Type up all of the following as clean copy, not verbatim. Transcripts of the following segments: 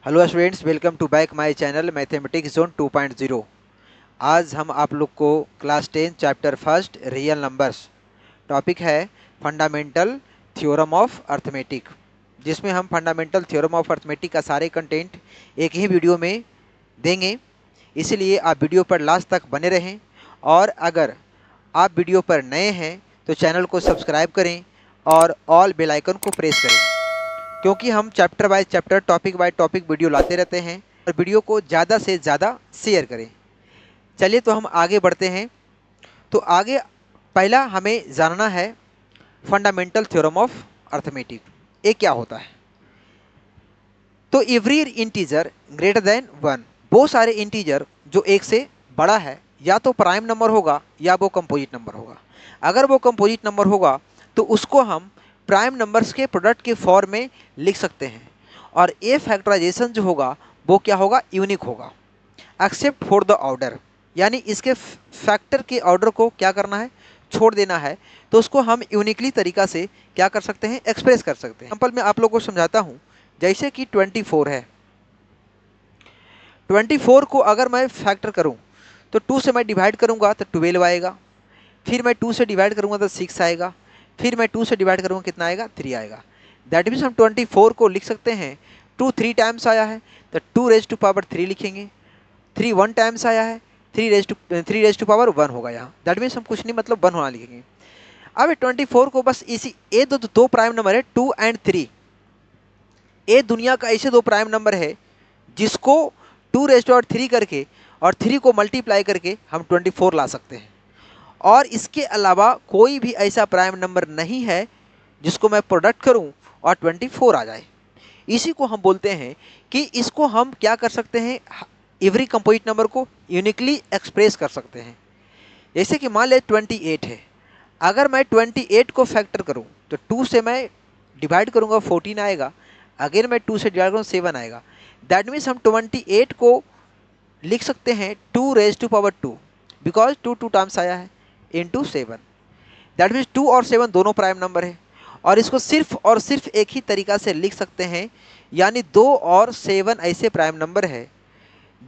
Hello students, welcome to back my channel mathematics zone 2.0। आज हम आप लोग को class 10 chapter first real numbers topic है फंडामेंटल थ्योरम ऑफ अर्थमेटिक, जिसमें हम फंडामेंटल थ्योरम ऑफ अर्थमेटिक का सारे कंटेंट एक ही वीडियो में देंगे। इसलिए आप वीडियो पर लास्ट तक बने रहें, और अगर आप वीडियो पर नए हैं तो चैनल को सब्सक्राइब करें और ऑल बेल आइकन को प्रेस करें, क्योंकि हम chapter by chapter topic by topic video लाते रहते हैं। और वीडियो को ज़्यादा से ज़्यादा शेयर करें। चलिए तो हम आगे बढ़ते हैं। तो आगे पहला हमें जानना है फंडामेंटल थ्योरम ऑफ अर्थमेटिक, ये क्या होता है। तो every integer greater than one, वो सारे इंटीजर जो एक से बड़ा है या तो प्राइम नंबर होगा या वो कंपोजिट नंबर होगा। अगर वो कंपोजिट नंबर होगा तो उसको हम प्राइम नंबर्स के प्रोडक्ट के फॉर्म में लिख सकते हैं, और ए फैक्टराइजेशन जो होगा वो क्या होगा, यूनिक होगा, एक्सेप्ट फॉर द ऑर्डर, यानी इसके फैक्टर के ऑर्डर को क्या करना है, छोड़ देना है। तो उसको हम यूनिकली तरीका से क्या कर सकते हैं, एक्सप्रेस कर सकते हैं। एग्जाम्पल मैं आप लोगों को समझाता हूँ। जैसे कि 24 है, 24 को अगर मैं फैक्टर करूँ तो 2 से मैं डिवाइड करूँगा तो 12 आएगा, फिर मैं 2 से डिवाइड करूँगा तो 6 आएगा, फिर मैं 2 से डिवाइड करूँगा कितना आएगा, 3 आएगा। दैट मीन्स हम 24 को लिख सकते हैं, 2 3 टाइम्स आया है तो 2 रेज टू पावर 3 लिखेंगे, 3 1 टाइम्स आया है 3 रेज टू पावर 1 होगा यहाँ। दैट मीन्स हम कुछ नहीं मतलब 1 होना लिखेंगे। अब 24 को बस इसी ये दो प्राइम नंबर है 2 एंड 3, ये दुनिया का ऐसे दो प्राइम नंबर है जिसको 2 रेज टू पावर 3 करके और 3 को मल्टीप्लाई करके हम 24 ला सकते हैं। और इसके अलावा कोई भी ऐसा प्राइम नंबर नहीं है जिसको मैं प्रोडक्ट करूं और 24 आ जाए। इसी को हम बोलते हैं कि इसको हम क्या कर सकते हैं, एवरी कंपोजिट नंबर को यूनिकली एक्सप्रेस कर सकते हैं। जैसे कि मान ले 28 है, अगर मैं 28 को फैक्टर करूं तो 2 से मैं डिवाइड करूंगा 14 आएगा, अगर मैं 2 से डिवाइड करूँ 7 आएगा। दैट मीन्स हम 28 को लिख सकते हैं 2 raise to power 2, because 2 times आया है, इंटू 7। दैट मीन्स 2 और 7 दोनों प्राइम नंबर है, और इसको सिर्फ और सिर्फ एक ही तरीका से लिख सकते हैं, यानी 2 और 7 ऐसे प्राइम नंबर है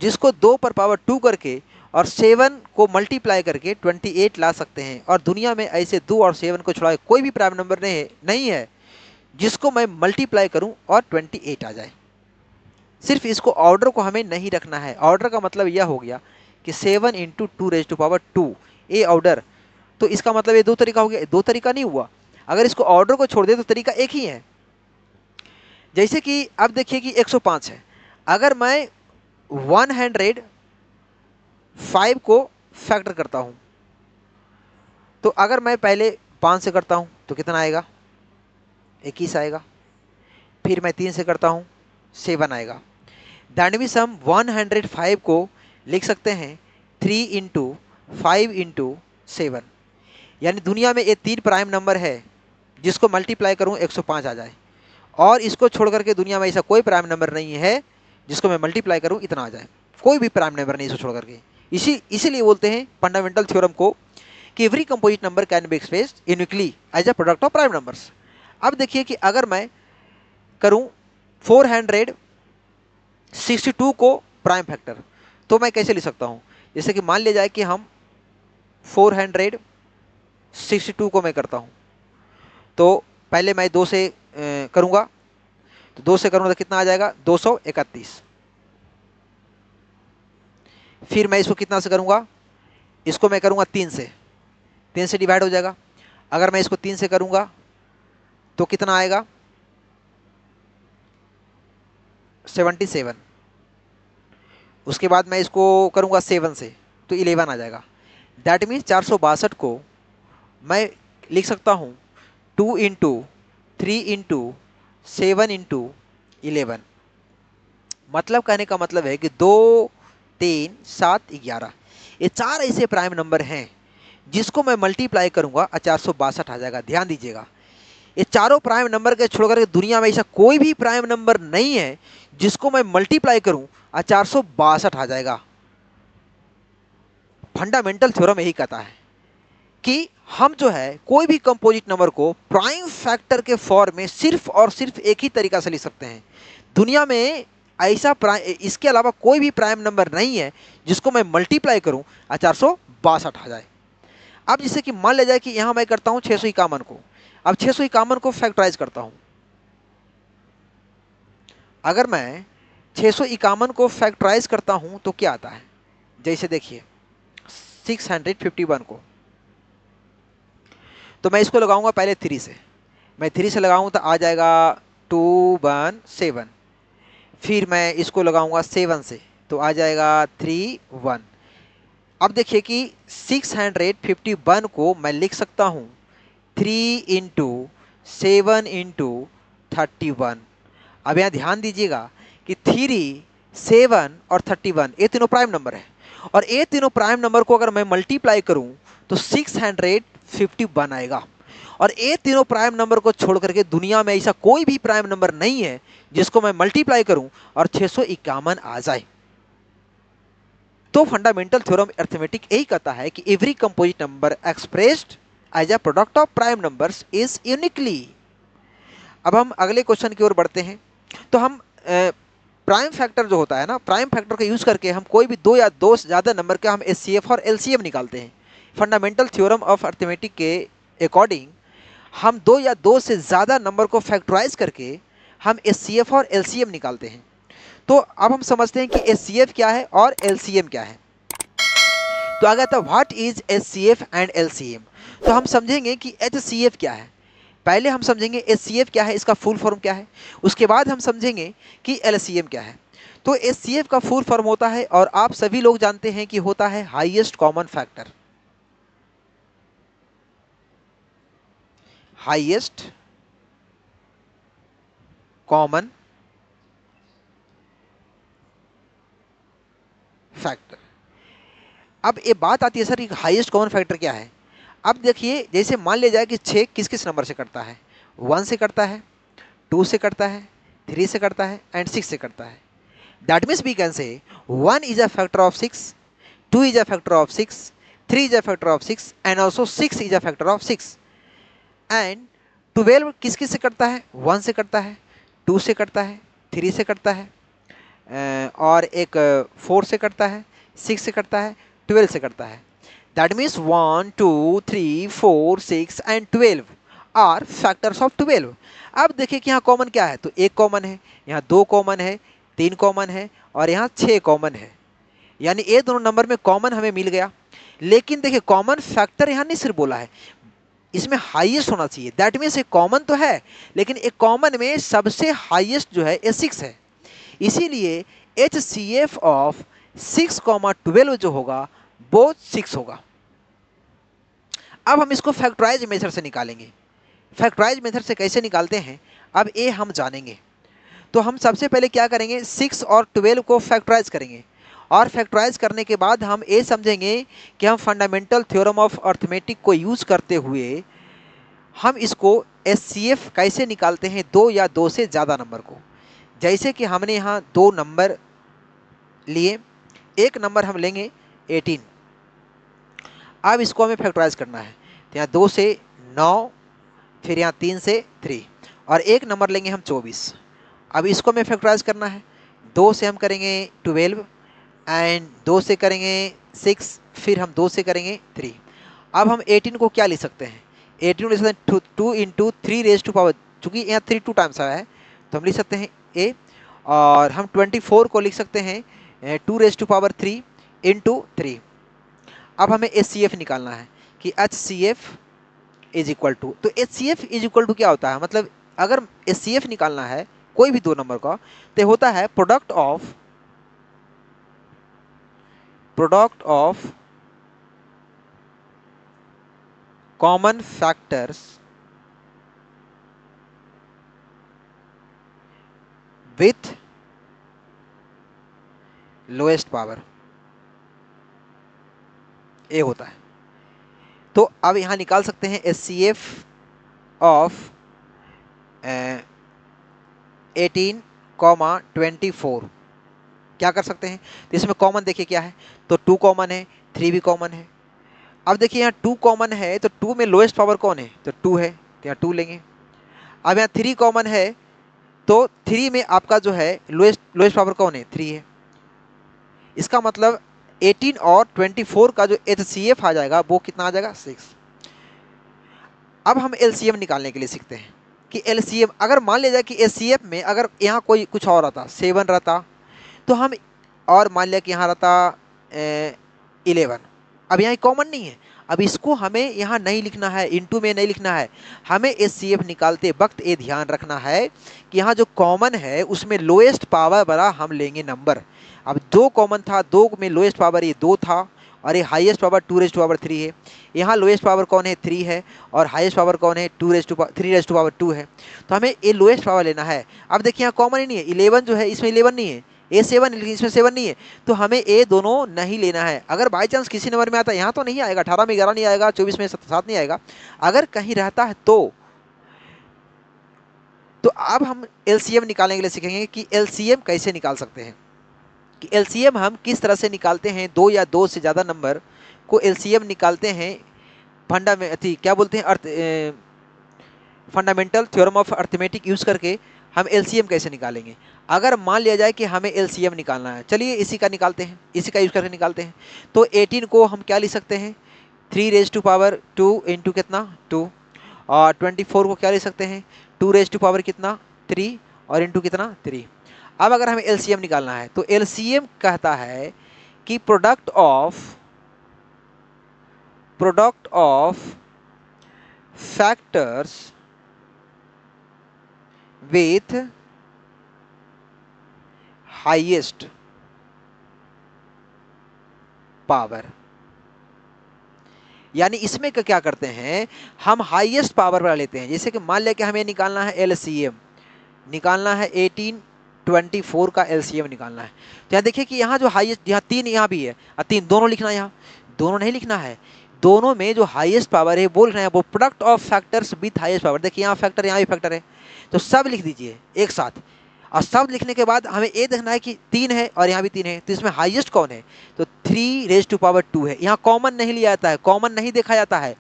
जिसको 2 पर पावर 2 करके और 7 को मल्टीप्लाई करके 28 ला सकते हैं। और दुनिया में ऐसे 2 और 7 को छुड़ा कोई भी प्राइम नंबर नहीं है जिसको मैं मल्टीप्लाई करूं और 28 आ जाए। सिर्फ इसको ऑर्डर को हमें नहीं रखना है। ऑर्डर का मतलब यह हो गया कि 7 into 2 raise to power 2, a order. तो इसका मतलब ये दो तरीका हो गया, दो तरीका नहीं हुआ। अगर इसको ऑर्डर को छोड़ दे तो तरीका एक ही है। जैसे कि अब देखिए कि 105 है, अगर मैं 105 को फैक्टर करता हूं तो अगर मैं पहले 5 से करता हूं तो कितना आएगा, 21 आएगा, फिर मैं 3 से करता हूं 7 आएगा। दैट मीन्स हम 105 को लिख सकते हैं 3 इंटू 5 इंटू 7, यानी दुनिया में ये 3 प्राइम नंबर है जिसको मल्टीप्लाई करूं 105 आ जाए, और इसको छोड़ करके दुनिया में ऐसा कोई प्राइम नंबर नहीं है जिसको मैं मल्टीप्लाई करूं इतना आ जाए। कोई भी प्राइम नंबर नहीं इसको छोड़ करके। इसीलिए बोलते हैं फंडामेंटल थ्योरम को कि every composite number can be expressed uniquely as a product of prime numbers. अब देखिए कि अगर मैं करूं 462 को प्राइम फैक्टर, तो मैं कैसे लिख सकता हूं। जैसे कि मान लिया जाए कि हम 462 को मैं करता हूं, तो पहले मैं 2 से करूंगा, तो 2 से करूंगा तो कितना आ जाएगा, 231। फिर मैं इसको कितना से करूंगा, इसको मैं करूंगा 3 से, 3 से डिवाइड हो जाएगा। अगर मैं इसको 3 से करूंगा तो कितना आएगा, 77। उसके बाद मैं इसको करूंगा 7 से तो 11 आ जाएगा। दैट मीन्स 462 को मैं लिख सकता हूं 2 इंटू 3 इंटू 7 इंटू 11। मतलब कहने का मतलब है कि 2 3 7 11, ये 4 ऐसे प्राइम नंबर हैं जिसको मैं मल्टीप्लाई करूंगा और 462 आ जाएगा। ध्यान दीजिएगा, ये चारों प्राइम नंबर के छोड़कर दुनिया में ऐसा कोई भी प्राइम नंबर नहीं है जिसको मैं मल्टीप्लाई करूं और 462 आ जाएगा। फंडामेंटल थ्योरम यही कहता है कि हम जो है कोई भी कंपोजिट नंबर को प्राइम फैक्टर के फॉर्म में सिर्फ और सिर्फ एक ही तरीका से लिख सकते हैं। दुनिया में ऐसा इसके अलावा कोई भी प्राइम नंबर नहीं है जिसको मैं मल्टीप्लाई करूं और 462 आ जाए। अब जैसे कि मान लिया जाए कि यहां मैं करता हूं 651 को, अब 651 को फैक्टराइज करता हूं। अगर मैं 651 को फैक्टराइज करता हूं तो क्या आता है, जैसे देखिए 651 को, तो मैं इसको लगाऊंगा पहले 3 से, मैं 3 से लगाऊं तो आ जाएगा 217। फिर मैं इसको लगाऊंगा 7 से तो आ जाएगा 31। अब देखिए कि 651 को मैं लिख सकता हूं 3 इंटू 7 इंटू 31। अब यहाँ ध्यान दीजिएगा कि 3, 7 और 31 ये तीनों प्राइम नंबर है, और ये तीनों प्राइम नंबर को अगर मैं मल्टीप्लाई करूं तो 651 आएगा। और ये तीनों प्राइम नंबर को छोड़ करके दुनिया में ऐसा कोई भी प्राइम नंबर नहीं है जिसको मैं मल्टीप्लाई करूं और 651 आ जाए। तो फंडामेंटल थ्योरम अर्थमेटिक यही कहता है कि every composite number expressed as a product of prime numbers is uniquely. अब हम अगले क्वेश्चन की ओर बढ़ते हैं। तो हम प्राइम फैक्टर जो होता है ना, प्राइम फैक्टर का यूज करके हम कोई भी दो या दो से ज़्यादा नंबर का हम एचसीएफ और एलसीएम निकालते हैं। फंडामेंटल थ्योरम ऑफ अर्थमेटिक के अकॉर्डिंग हम दो या दो से ज़्यादा नंबर को फैक्टराइज करके हम एचसीएफ और एलसीएम निकालते हैं। तो अब हम समझते हैं कि एचसीएफ क्या है और एलसीएम क्या है। तो आ गया था what is HCF and LCM. तो हम समझेंगे कि एचसीएफ क्या है। पहले हम समझेंगे एचसीएफ क्या है, इसका फुल फॉर्म क्या है, उसके बाद हम समझेंगे कि एलसीएम क्या है। तो एचसीएफ का फुल फॉर्म होता है, और आप सभी लोग जानते हैं कि होता है highest common factor. Highest common factor. अब ये बात आती है सर कि हाईएस्ट कॉमन फैक्टर क्या है। अब देखिए जैसे मान लिया जाए कि 6 किस किस नंबर से करता है, 1 से करता है, 2 से करता है, 3 से करता है एंड 6 से करता है। That means we can say 1 is a factor of 6, 2 is a factor of 6, 3 is a factor of 6 and also 6 is a factor of 6। And 12 किस किस से करता है, 1 से करता है, 2 से करता है, 3 से करता है, और एक 4 से करता है, 6 से करता है, 12 से करता है। That means 1, 2, 3, 4, 6 and 12 are factors of 12। अब देखिए कि यहाँ कॉमन क्या है, तो 1 कॉमन है, यहाँ 2 कॉमन है, 3 कॉमन है और यहाँ 6 कॉमन है। यानी ये दोनों नंबर में कॉमन हमें मिल गया। लेकिन देखिए कॉमन फैक्टर यहाँ नहीं सिर्फ बोला है, इसमें हाईएस्ट होना चाहिए। दैट मीन्स एक कॉमन तो है, लेकिन एक कॉमन में सबसे हाईएस्ट जो है ये 6 है। इसीलिए एच सी एफ ऑफ 6,12 जो होगा वो 6 होगा। अब हम इसको फैक्टराइज मेथड से निकालेंगे। फैक्टराइज मेथड से कैसे निकालते हैं अब ये हम जानेंगे। तो हम सबसे पहले क्या करेंगे, 6 और 12 को फैक्टराइज करेंगे, और फैक्टराइज करने के बाद हम ये समझेंगे कि हम फंडामेंटल थ्योरम ऑफ अर्थमेटिक को यूज करते हुए हम इसको एचसीएफ कैसे निकालते हैं दो या दो से ज़्यादा नंबर को। जैसे कि हमने यहाँ दो नंबर लिए, एक नंबर हम लेंगे 18। अब इसको हमें फैक्टराइज करना है, तो यहाँ 2 से 9, फिर यहाँ 3 से 3, और एक नंबर लेंगे हम 24। अब इसको हमें फैक्टराइज करना है, 2 से हम करेंगे 12 एंड 2 से करेंगे 6, फिर हम 2 से करेंगे 3। अब हम 18 को क्या लिख सकते हैं, 18 को लिख सकते हैं 2 इंटू 3 रेज टू पावर, चूँकि यहाँ 3 2 टाइम्स आया है तो हम लिख सकते हैं ए। और हम 24 को लिख सकते हैं 2 रेज टू पावर 3 इंटू 3। अब हमें एच सी एफ निकालना है कि H C F is equal to, तो H C F is equal to क्या होता है, मतलब अगर एच सी एफ निकालना है कोई भी दो नंबर का तो होता है product of common factors with lowest power, ये होता है। तो अब यहाँ निकाल सकते हैं एच सी एफ ऑफ 18,24। क्या कर सकते हैं, तो इसमें कॉमन देखिए क्या है, तो 2 कॉमन है, 3 भी कॉमन है। अब देखिए यहाँ 2 कॉमन है तो 2 में लोएस्ट पावर कौन है, तो 2 है, तो यहाँ 2 लेंगे। अब यहाँ 3 कॉमन है तो 3 में आपका जो है लोएस्ट पावर कौन है, 3 है। इसका मतलब 18 और 24 का जो HCF आ जाएगा वो कितना आ जाएगा, 6। अब हम LCM निकालने के लिए सीखते हैं कि LCM अगर मान लिया जाए कि HCF में अगर यहाँ कोई कुछ और रहता, 7 रहता, तो हम, और मान लिया कि यहाँ रहता 11, अब यहाँ कॉमन नहीं है। अब इसको हमें यहाँ नहीं लिखना है, इनटू में नहीं लिखना है, हमें HCF निकालते वक्त ये ध्यान रखना है कि यहाँ जो कॉमन है उसमें लोएस्ट पावर वाला हम लेंगे नंबर। अब 2 कॉमन था, 2 में लोएस्ट पावर ये 2 था, और ये हाईएस्ट पावर 2⁻³ है। यहाँ लोएस्ट पावर कौन है, 3 है, और हाईएस्ट पावर कौन है, 3⁻² है। तो हमें ये लोएस्ट पावर लेना है। अब देखिए यहाँ कॉमन ही नहीं है, 11 जो है इसमें 11 नहीं है, ए 7 लेकिन इसमें 7 नहीं है, तो हमें ए दोनों नहीं लेना है। अगर बाई चांस किसी नंबर में आता है, यहाँ तो नहीं आएगा, 18 में 11 नहीं आएगा, 24 में 7 नहीं आएगा, अगर कहीं रहता है तो अब हम LCM निकालने के लिए सीखेंगे कि LCM कैसे निकाल सकते हैं, कि LCM हम किस तरह से निकालते हैं। 2 या 2 से ज़्यादा नंबर को LCM निकालते हैं क्या बोलते हैं, fundamental theorem of arithmetic use करके हम LCM कैसे निकालेंगे। अगर मान लिया जाए कि हमें LCM निकालना है, चलिए इसी का निकालते हैं, इसी का यूज़ करके निकालते हैं। तो 18 को हम क्या लिख सकते हैं, 3⁻² इंटू कितना, 2, और 24 को क्या लिख सकते हैं, 2⁻³ कितना, 3, और इंटू कितना, 3। अब अगर हमें LCM निकालना है तो LCM कहता है कि product of factors with highest power, यानी इसमें क्या करते हैं, हम हाईएस्ट पावर वाला लेते हैं। जैसे कि मान लिया कि हमें निकालना है LCM, निकालना है 18 24 का LCM निकालना है। तो यहाँ देखिए कि यहाँ जो हाईएस्ट, यहाँ 3 यहाँ भी है, 3 दोनों लिखना है, यहाँ दोनों नहीं लिखना है, दोनों में जो हाईएस्ट पावर है वो लिखना है, वो product of factors with highest power. देखिए यहाँ फैक्टर, यहाँ भी फैक्टर है, तो सब लिख दीजिए एक साथ। और सब लिखने के बाद हमें ये देखना है कि 3 है और यहाँ भी 3 है, तो इसमें हाईएस्ट कौन है, तो 3⁻² है। यहाँ कॉमन नहीं लिया जाता है, कॉमन नहीं देखा जाता है,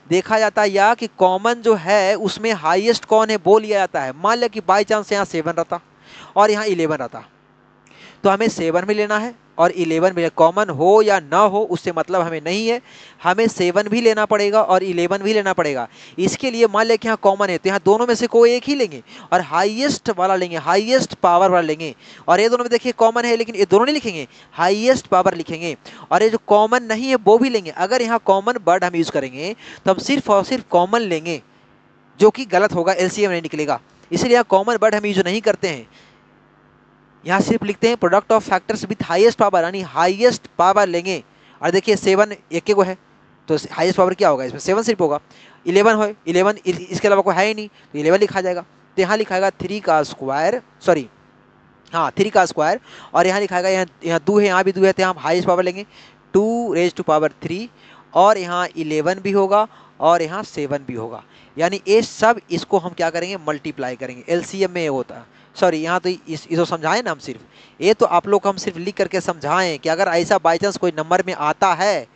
देखा जाता है या कि कॉमन जो है उसमें हाईएस्ट कौन है वो लिया जाता है। मान लिया कि बाई चांस यहाँ 7 रहता और यहाँ 11 रहता, तो हमें 7 भी लेना है और 11 भी, कॉमन हो या ना हो उससे मतलब हमें नहीं है, हमें 7 भी लेना पड़ेगा और 11 भी लेना पड़ेगा। इसके लिए मान लिया कि यहाँ कॉमन है, तो यहाँ दोनों में से कोई एक ही लेंगे और हाईएस्ट वाला लेंगे, हाईएस्ट पावर वाला लेंगे। और ये दोनों में देखिए कॉमन है, लेकिन ये दोनों नहीं लिखेंगे, हाईएस्ट पावर लिखेंगे। और ये जो कॉमन नहीं है वो भी लेंगे। अगर यहाँ कॉमन वर्ड हम यूज़ करेंगे तो हम सिर्फ और सिर्फ कॉमन लेंगे, जो कि गलत होगा, LCM नहीं निकलेगा। इसलिए यहाँ कॉमन वर्ड हम यूज नहीं करते हैं, यहाँ सिर्फ लिखते हैं product of factors with highest power, यानी हाईएस्ट पावर लेंगे। और देखिए 7 एक को है, तो हाईएस्ट पावर क्या होगा, इसमें 7 सिर्फ होगा। 11 है, 11 इसके अलावा कोई है ही नहीं, तो 11 लिखा जाएगा। तो यहाँ लिखाएगा 3 का स्क्वायर, सॉरी हाँ 3 का स्क्वायर, और यहाँ लिखाएगा, यहाँ 2 है, यहाँ भी 2 है, तो यहाँ हाईएस्ट पावर लेंगे 2⁻³ और यहाँ 11 भी होगा और यहाँ 7 भी होगा। यानी ये सब, इसको हम क्या करेंगे, मल्टीप्लाई करेंगे। LCM में ये होता है, सॉरी यहाँ तो इसको समझाएं ना हम, सिर्फ ये तो आप लोग को हम सिर्फ लिख करके समझाएं कि अगर ऐसा बाई चांस कोई नंबर में आता है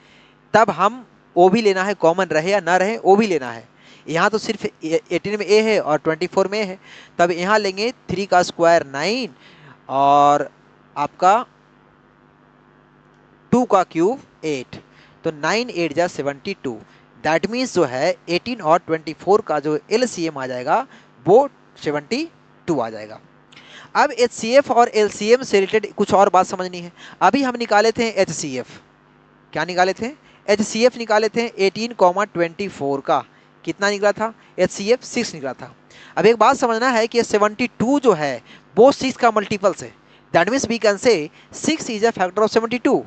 तब हम वो भी लेना है, कॉमन रहे या ना रहे वो भी लेना है। यहाँ तो सिर्फ 18 में ए है और 24 में है, तब यहाँ लेंगे 3 का स्क्वायर 9 और आपका 2 का क्यूब 8, तो 9 8 जा 72। दैट मीन्स जो है 18 और 24 का जो LCM आ जाएगा वो 72 आ जाएगा। अब HCF और LCM से रिलेटेड कुछ और बात समझनी है। अभी हम निकाले थे HCF, क्या निकाले थे, HCF निकाले थे 18,24 का, कितना निकला था, HCF 6 निकला था। अब एक बात समझना है कि 72 जो है वो 6 का मल्टीपल्स है। दैट मीन्स वी कैन से 6 इज अ फैक्टर ऑफ 72।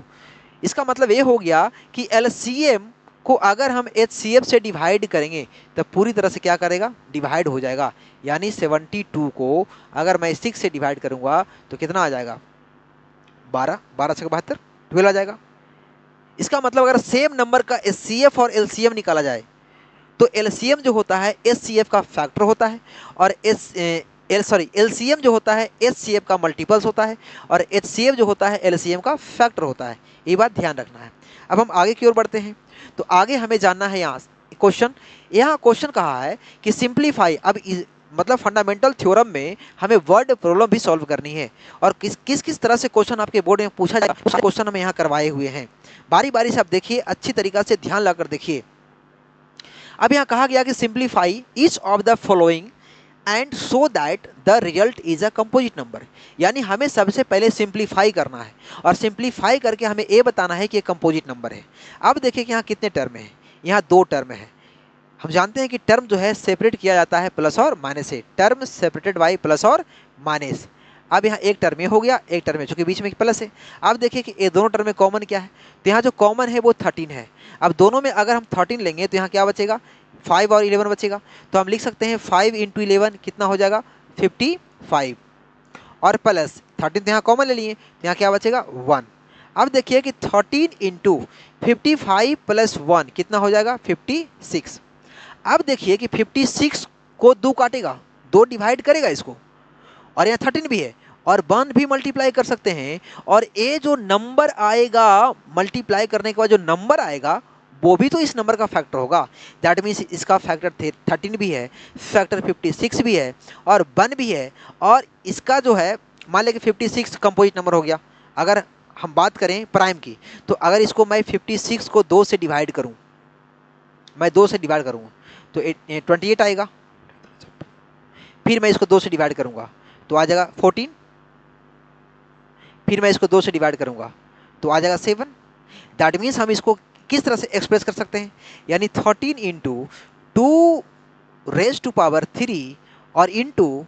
इसका मतलब ये हो गया कि LCM को अगर हम HCF से डिवाइड करेंगे तो पूरी तरह से क्या करेगा, डिवाइड हो जाएगा। यानी 72 को अगर मैं 6 से डिवाइड करूंगा तो कितना आ जाएगा, 12, 12 से 72, 12 आ जाएगा। इसका मतलब अगर सेम नंबर का HCF और LCM निकाला जाए तो LCM जो होता है HCF का फैक्टर होता है, और LCM जो होता है HCF का मल्टीपल्स होता है, और HCF जो होता है LCM का फैक्टर होता है। ये बात ध्यान रखना है। अब हम आगे की ओर बढ़ते हैं, तो आगे हमें जानना है यहाँ क्वेश्चन कहा है कि सिंप्लीफाई। अब मतलब फंडामेंटल थ्योरम में हमें वर्ड प्रॉब्लम भी सॉल्व करनी है, और किस किस तरह से क्वेश्चन आपके बोर्ड में पूछा जाएगा उस क्वेश्चन हम यहाँ करवाए हुए हैं। बारी बारी से आप देखिए, अच्छी तरीका से ध्यान लाकर देखिए। अब यहाँ कहा गया कि simplify each of the following and so that the result is a composite number. यानी हमें सबसे पहले सिंप्लीफाई करना है, और सिंप्लीफाई करके हमें ये बताना है कि ये कंपोजिट नंबर है। अब देखिए कि यहाँ कितने टर्म हैं, यहाँ दो टर्म है। हम जानते हैं कि टर्म जो है सेपरेट किया जाता है प्लस और माइनस से, टर्म सेपरेटेड बाई प्लस और माइनस। अब यहाँ एक टर्म ये हो गया, एक टर्म है चूंकि बीच में प्लस है। अब देखिए कि ये दोनों टर्म में कॉमन क्या है, तो यहाँ जो कॉमन है वो 13 है। अब दोनों में अगर हम 13 लेंगे तो यहाँ क्या बचेगा, 5 और 11 बचेगा। तो हम लिख सकते हैं 5 इंटू 11 कितना हो जाएगा, 55, और प्लस 13 तो यहाँ कॉमन ले लिए, तो यहाँ क्या बचेगा 1। अब देखिए कि 13 इंटू 55 प्लस 1 कितना हो जाएगा 56। अब देखिए कि 56 को 2 काटेगा, 2 डिवाइड करेगा इसको, और यहाँ 13 भी है, और 1 भी मल्टीप्लाई कर सकते हैं। और ये जो नंबर आएगा मल्टीप्लाई करने के बाद जो नंबर आएगा वो भी तो इस नंबर का फैक्टर होगा। दैट मीन्स इसका फैक्टर 13 भी है, फैक्टर 56 भी है, और 1 भी है। और इसका जो है मान लें कि 56 कंपोजिट नंबर हो गया। अगर हम बात करें प्राइम की, तो अगर इसको मैं 56 को 2 से डिवाइड करूँ, मैं 2 से डिवाइड करूँगा तो 28 आएगा। फिर मैं इसको 2 से डिवाइड करूँगा तो आ जाएगा 14। फिर मैं इसको 2 से डिवाइड करूँगा तो आ जाएगा 7। दैट मीन्स हम इसको किस तरह से एक्सप्रेस कर सकते हैं, यानी 13 इंटू 2 रेज टू पावर 3 और इंटू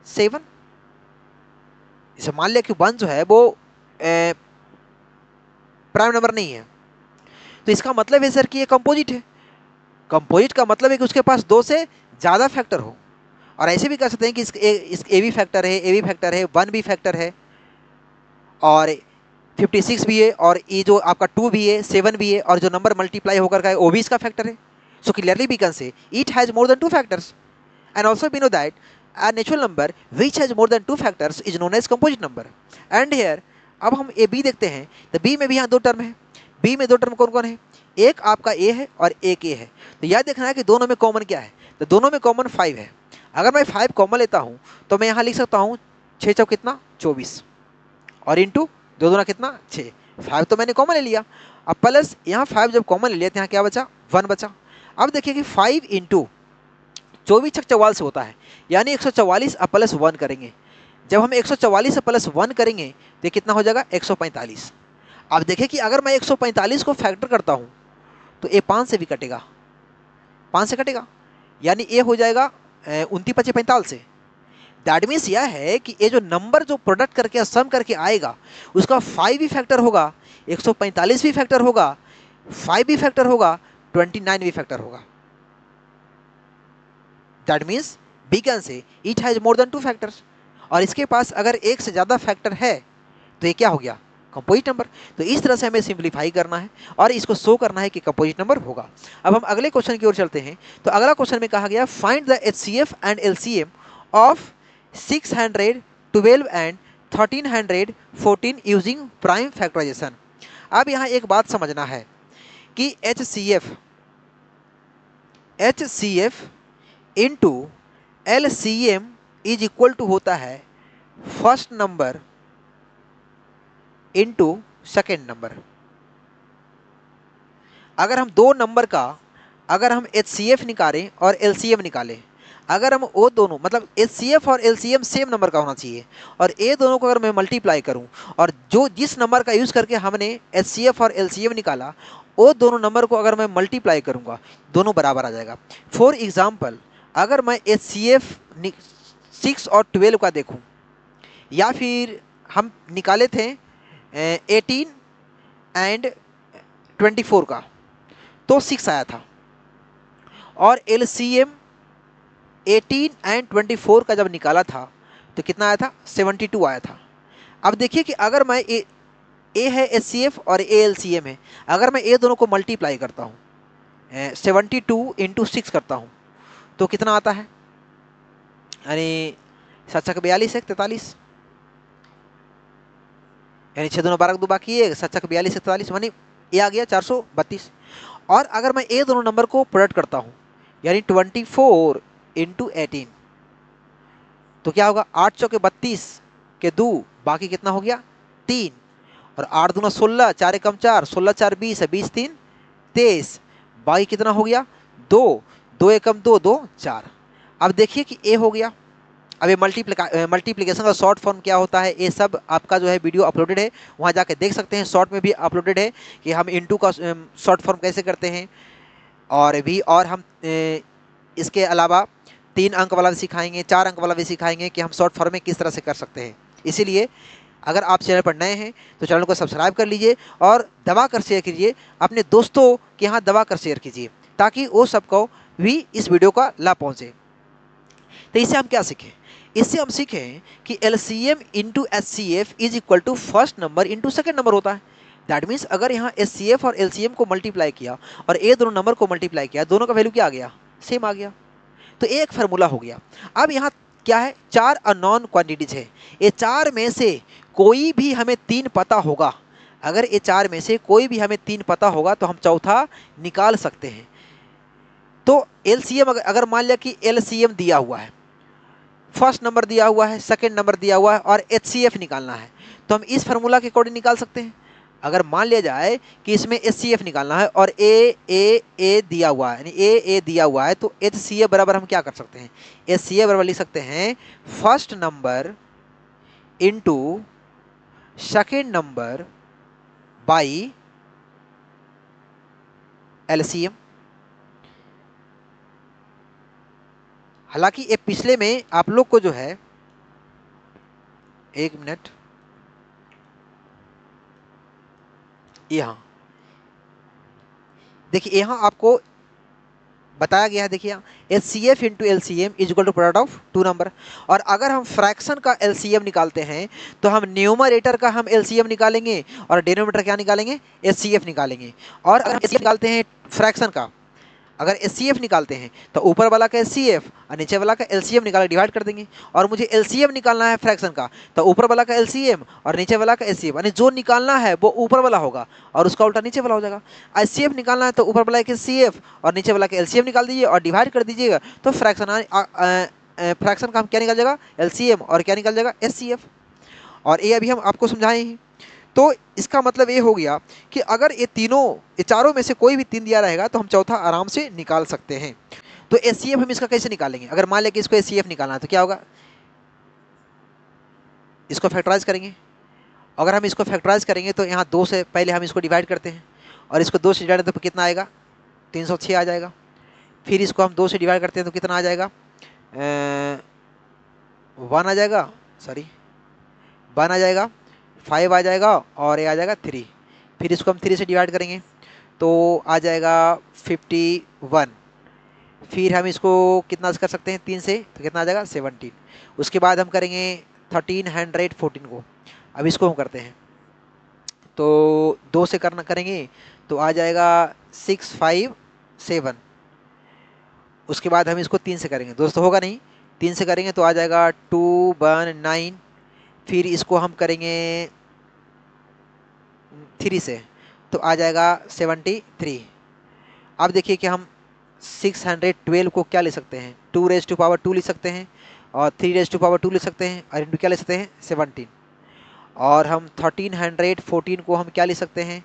7। इसे मान लिया कि 1 जो है वो प्राइम नंबर नहीं है, तो इसका मतलब है सर कि ये कंपोजिट है। कंपोजिट का मतलब है कि उसके पास 2 से ज़्यादा फैक्टर हो। और ऐसे भी कर सकते हैं कि इस ए भी फैक्टर है, ए भी फैक्टर है, 1 भी फैक्टर है, और 56 भी है, और ये जो आपका 2 भी है, 7 भी है, और जो नंबर मल्टीप्लाई होकर का है वो भी इसका फैक्टर है। So clearly we can say it has more than 2 factors, and also we know that a natural number which has more than 2 factors is known as composite number. And here अब हम A B देखते हैं, तो B में भी यहाँ 2 term है। B में 2 टर्म कौन कौन है, एक आपका ए है और एक ए है। तो याद देखना है कि दोनों में कॉमन क्या है, तो दोनों में कॉमन 5 है। अगर मैं 5 कॉमन लेता हूँ तो मैं यहाँ लिख सकता हूँ 6 चौक कितना 24, और इंटू 2 दूना कितना 6। 5 तो मैंने कॉमन ले लिया। अब प्लस यहाँ 5 जब कॉमन ले लिया तो यहाँ क्या बचा 1 बचा। अब देखिए कि 5 इंटू 24 छक 44 होता है, यानी 144 अब प्लस 1 करेंगे। जब हम 144 प्लस 1 करेंगे तो कितना हो जाएगा 145। अब देखिए कि अगर मैं 145 को फैक्टर करता हूँ तो ये 5 से भी कटेगा, 5 से कटेगा, यानी ये हो जाएगा 29 25 45 से। दैट मीन्स यह है कि ये जो नंबर जो प्रोडक्ट करके सम करके आएगा उसका 5 भी फैक्टर होगा, 145 भी फैक्टर होगा, 5 भी फैक्टर होगा, 29 भी फैक्टर होगा। That means we can say it has more than 2 factors, और इसके पास अगर एक से ज़्यादा फैक्टर है तो ये क्या हो गया कंपोजिट नंबर। तो इस तरह से हमें सिंप्लीफाई करना है और इसको शो करना है कि कंपोजिट नंबर होगा। अब हम अगले क्वेश्चन की ओर चलते हैं। तो अगला क्वेश्चन में कहा गया find the HCF and LCM of 612 and 1314 using prime factorization. अब यहाँ एक बात समझना है कि HCF into LCM is equal to होता है first number into second number. अगर हम दो नंबर का अगर हम HCF निकालें और LCM निकालें, अगर हम वो दोनों मतलब HCF और LCM सेम नंबर का होना चाहिए, और ये दोनों को अगर मैं मल्टीप्लाई करूं और जो जिस नंबर का यूज़ करके हमने HCF और LCM निकाला वो दोनों नंबर को अगर मैं मल्टीप्लाई करूंगा दोनों बराबर आ जाएगा। फॉर एग्जाम्पल अगर मैं HCF 6 और 12 का देखूं, या फिर हम निकाले थे 18 एंड 24 का तो 6 आया था, और LCM 18 एंड 24 का जब निकाला था तो कितना आया था 72 आया था। अब देखिए कि अगर मैं ए है HCF और ए LCM है, अगर मैं ये दोनों को मल्टीप्लाई करता हूँ 72 इंटू 6 करता हूँ तो कितना आता है, यानी 7 छक 42 1 43, यानी 6 दूना 12 2 बाकी है 7 छक 42 43, यानी ये आ गया 432। और अगर मैं ये दोनों नंबर को प्रोडक्ट करता हूँ यानी 24 इंटू 18 तो क्या होगा, 8 चौके 32 के 2, बाकी कितना हो गया 3, और 8 दूना 16, 4 एकम 4, 16 4 20 है, 20 3 23, बाकी कितना हो गया 2, 2 एकम 2 2 4। अब देखिए कि ए हो गया। अब ये मल्टीप्लिकेशन का शॉर्ट फॉर्म क्या होता है, ये सब आपका जो है वीडियो अपलोडेड है, वहाँ जाके देख सकते हैं। शॉर्ट में भी अपलोडेड है कि हम इनटू का शॉर्ट फॉर्म कैसे करते हैं, और हम इसके अलावा 3 अंक वाला भी सिखाएंगे, 4 अंक वाला भी सिखाएंगे कि हम शॉर्ट फॉर्म में किस तरह से कर सकते हैं। इसीलिए अगर आप चैनल पर नए हैं तो चैनल को सब्सक्राइब कर लीजिए और दबा कर शेयर कीजिए, अपने दोस्तों के यहाँ दबा कर शेयर कीजिए, ताकि वो सबको भी इस वीडियो का लाभ पहुँचे। तो इससे हम क्या सीखें, इससे हम सीखें कि LCM into HCF is equal to first number into second number होता है। दैट मीन्स अगर यहाँ HCF और LCM को मल्टीप्लाई किया और ये दोनों नंबर को मल्टीप्लाई किया, दोनों का वैल्यू क्या आ गया, सेम आ गया। तो एक फार्मूला हो गया। अब यहाँ क्या है, 4 अननोन क्वांटिटीज है, ये 4 में से कोई भी हमें 3 पता होगा। अगर ये 4 में से कोई भी हमें 3 पता होगा तो हम चौथा निकाल सकते हैं। तो LCM अगर मान लिया कि LCM दिया हुआ है, फर्स्ट नंबर दिया हुआ है, सेकंड नंबर दिया हुआ है, और HCF निकालना है, तो हम इस फार्मूला के अकॉर्डिंग निकाल सकते हैं। अगर मान लिया जाए कि इसमें HCF निकालना है और ए दिया हुआ है, यानी ए दिया हुआ है, तो HCF बराबर हम क्या कर सकते हैं, HCF बराबर लिख सकते हैं first number into second number by LCM। हालांकि ये पिछले में आप लोग को जो है, एक मिनट, यहाँ देखिए, यहाँ आपको बताया गया है, देखिए HCF into LCM is equal to product of 2 number. और अगर हम फ्रैक्शन का LCM निकालते हैं तो हम न्यूमरेटर का हम LCM निकालेंगे और डिनोमिनेटर क्या निकालेंगे, HCF निकालेंगे। और अगर हम HCF निकालते हैं फ्रैक्शन का, अगर HCF निकालते हैं तो ऊपर वाला का HCF और नीचे वाला का LCM निकाल डिवाइड कर देंगे। और मुझे LCM निकालना है फ्रैक्शन का, तो ऊपर वाला का LCM और नीचे वाला का HCF, यानी जो निकालना है वो ऊपर वाला होगा और उसका उल्टा नीचे वाला हो जाएगा। HCF निकालना है तो ऊपर वाला का HCF और नीचे वाला का LCM निकाल दीजिए और डिवाइड कर दीजिएगा, तो फ्रैक्शन का हम क्या निकल जाएगा, LCM, और क्या निकल जाएगा, HCF। और ये अभी हम आपको समझाए हैं। तो इसका मतलब ये हो गया कि अगर ये चारों में से कोई भी 3 दिया रहेगा तो हम चौथा आराम से निकाल सकते हैं। तो HCF हम इसका कैसे निकालेंगे, अगर मान लें कि इसको HCF निकालना है तो क्या होगा, इसको फैक्टराइज करेंगे। अगर हम इसको फैक्टराइज करेंगे तो यहाँ 2 से पहले हम इसको डिवाइड करते हैं, और इसको 2 से डिवाइड तो कितना आएगा, 306 आ जाएगा। फिर इसको हम 2 से डिवाइड करते हैं तो कितना आ जाएगा, 1 आ जाएगा, सॉरी 1 आ जाएगा, 5 आ जाएगा, और ये आ जाएगा 3। फिर इसको हम 3 से डिवाइड करेंगे तो आ जाएगा 51। फिर हम इसको कितना कर सकते हैं 3 से, तो कितना आ जाएगा 17। उसके बाद हम करेंगे 1314 को। अब इसको हम करते हैं तो 2 से करेंगे तो आ जाएगा 657। उसके बाद हम इसको 3 से करेंगे, दोस्तों होगा नहीं, 3 से करेंगे तो आ जाएगा 219। फिर इसको हम करेंगे 3 से तो आ जाएगा 73। अब देखिए कि हम 612 को क्या ले सकते हैं, 2 लिख सकते हैं, और 3 लिख सकते हैं, और इंटू क्या ले सकते हैं 17। और हम 1314 को हम क्या ले सकते हैं,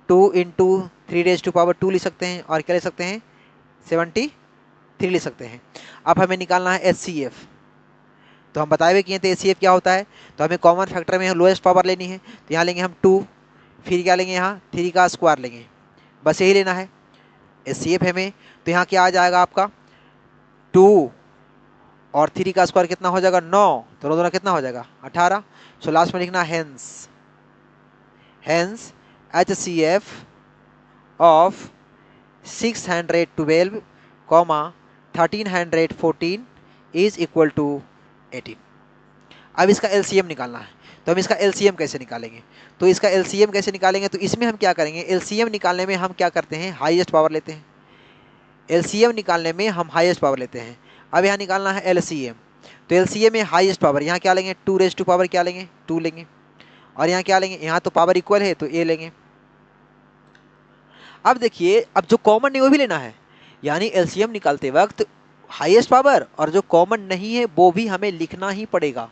2 इंटू 3 लिख सकते हैं, और क्या ले सकते हैं 73 लिख सकते हैं। अब हमें निकालना है HCF। तो हम बताए हुए किए थे HCF क्या होता है, तो हमें कॉमन फैक्टर में लोएस्ट पावर लेनी है, तो यहाँ लेंगे हम 2, फिर क्या लेंगे, यहाँ 3 का स्क्वायर लेंगे, बस यही लेना है। HCF हमें, तो यहाँ क्या आ जाएगा आपका 2 और 3 का स्क्वायर कितना हो जाएगा 9, तो दोनों कितना हो जाएगा 18। सो लास्ट में लिखना hence HCF of 612 1314 is equal to 18। अब इसका LCM निकालना है, तो हम इसका LCM कैसे निकालेंगे, तो इसका LCM कैसे निकालेंगे, तो इसमें हम क्या करेंगे, LCM निकालने में हम क्या करते हैं, हाईएस्ट पावर लेते हैं। LCM निकालने में हम हाईएस्ट पावर लेते हैं। अब यहाँ निकालना है LCM, तो LCM में हाईएस्ट पावर यहाँ क्या लेंगे, 2 क्या लेंगे 2 लेंगे, और यहाँ क्या लेंगे, यहाँ तो पावर इक्वल है तो A लेंगे। अब देखिए, अब जो कॉमन है वो भी लेना है, यानी LCM निकालते वक्त हाईएस्ट पावर और जो कॉमन नहीं है वो भी हमें लिखना ही पड़ेगा।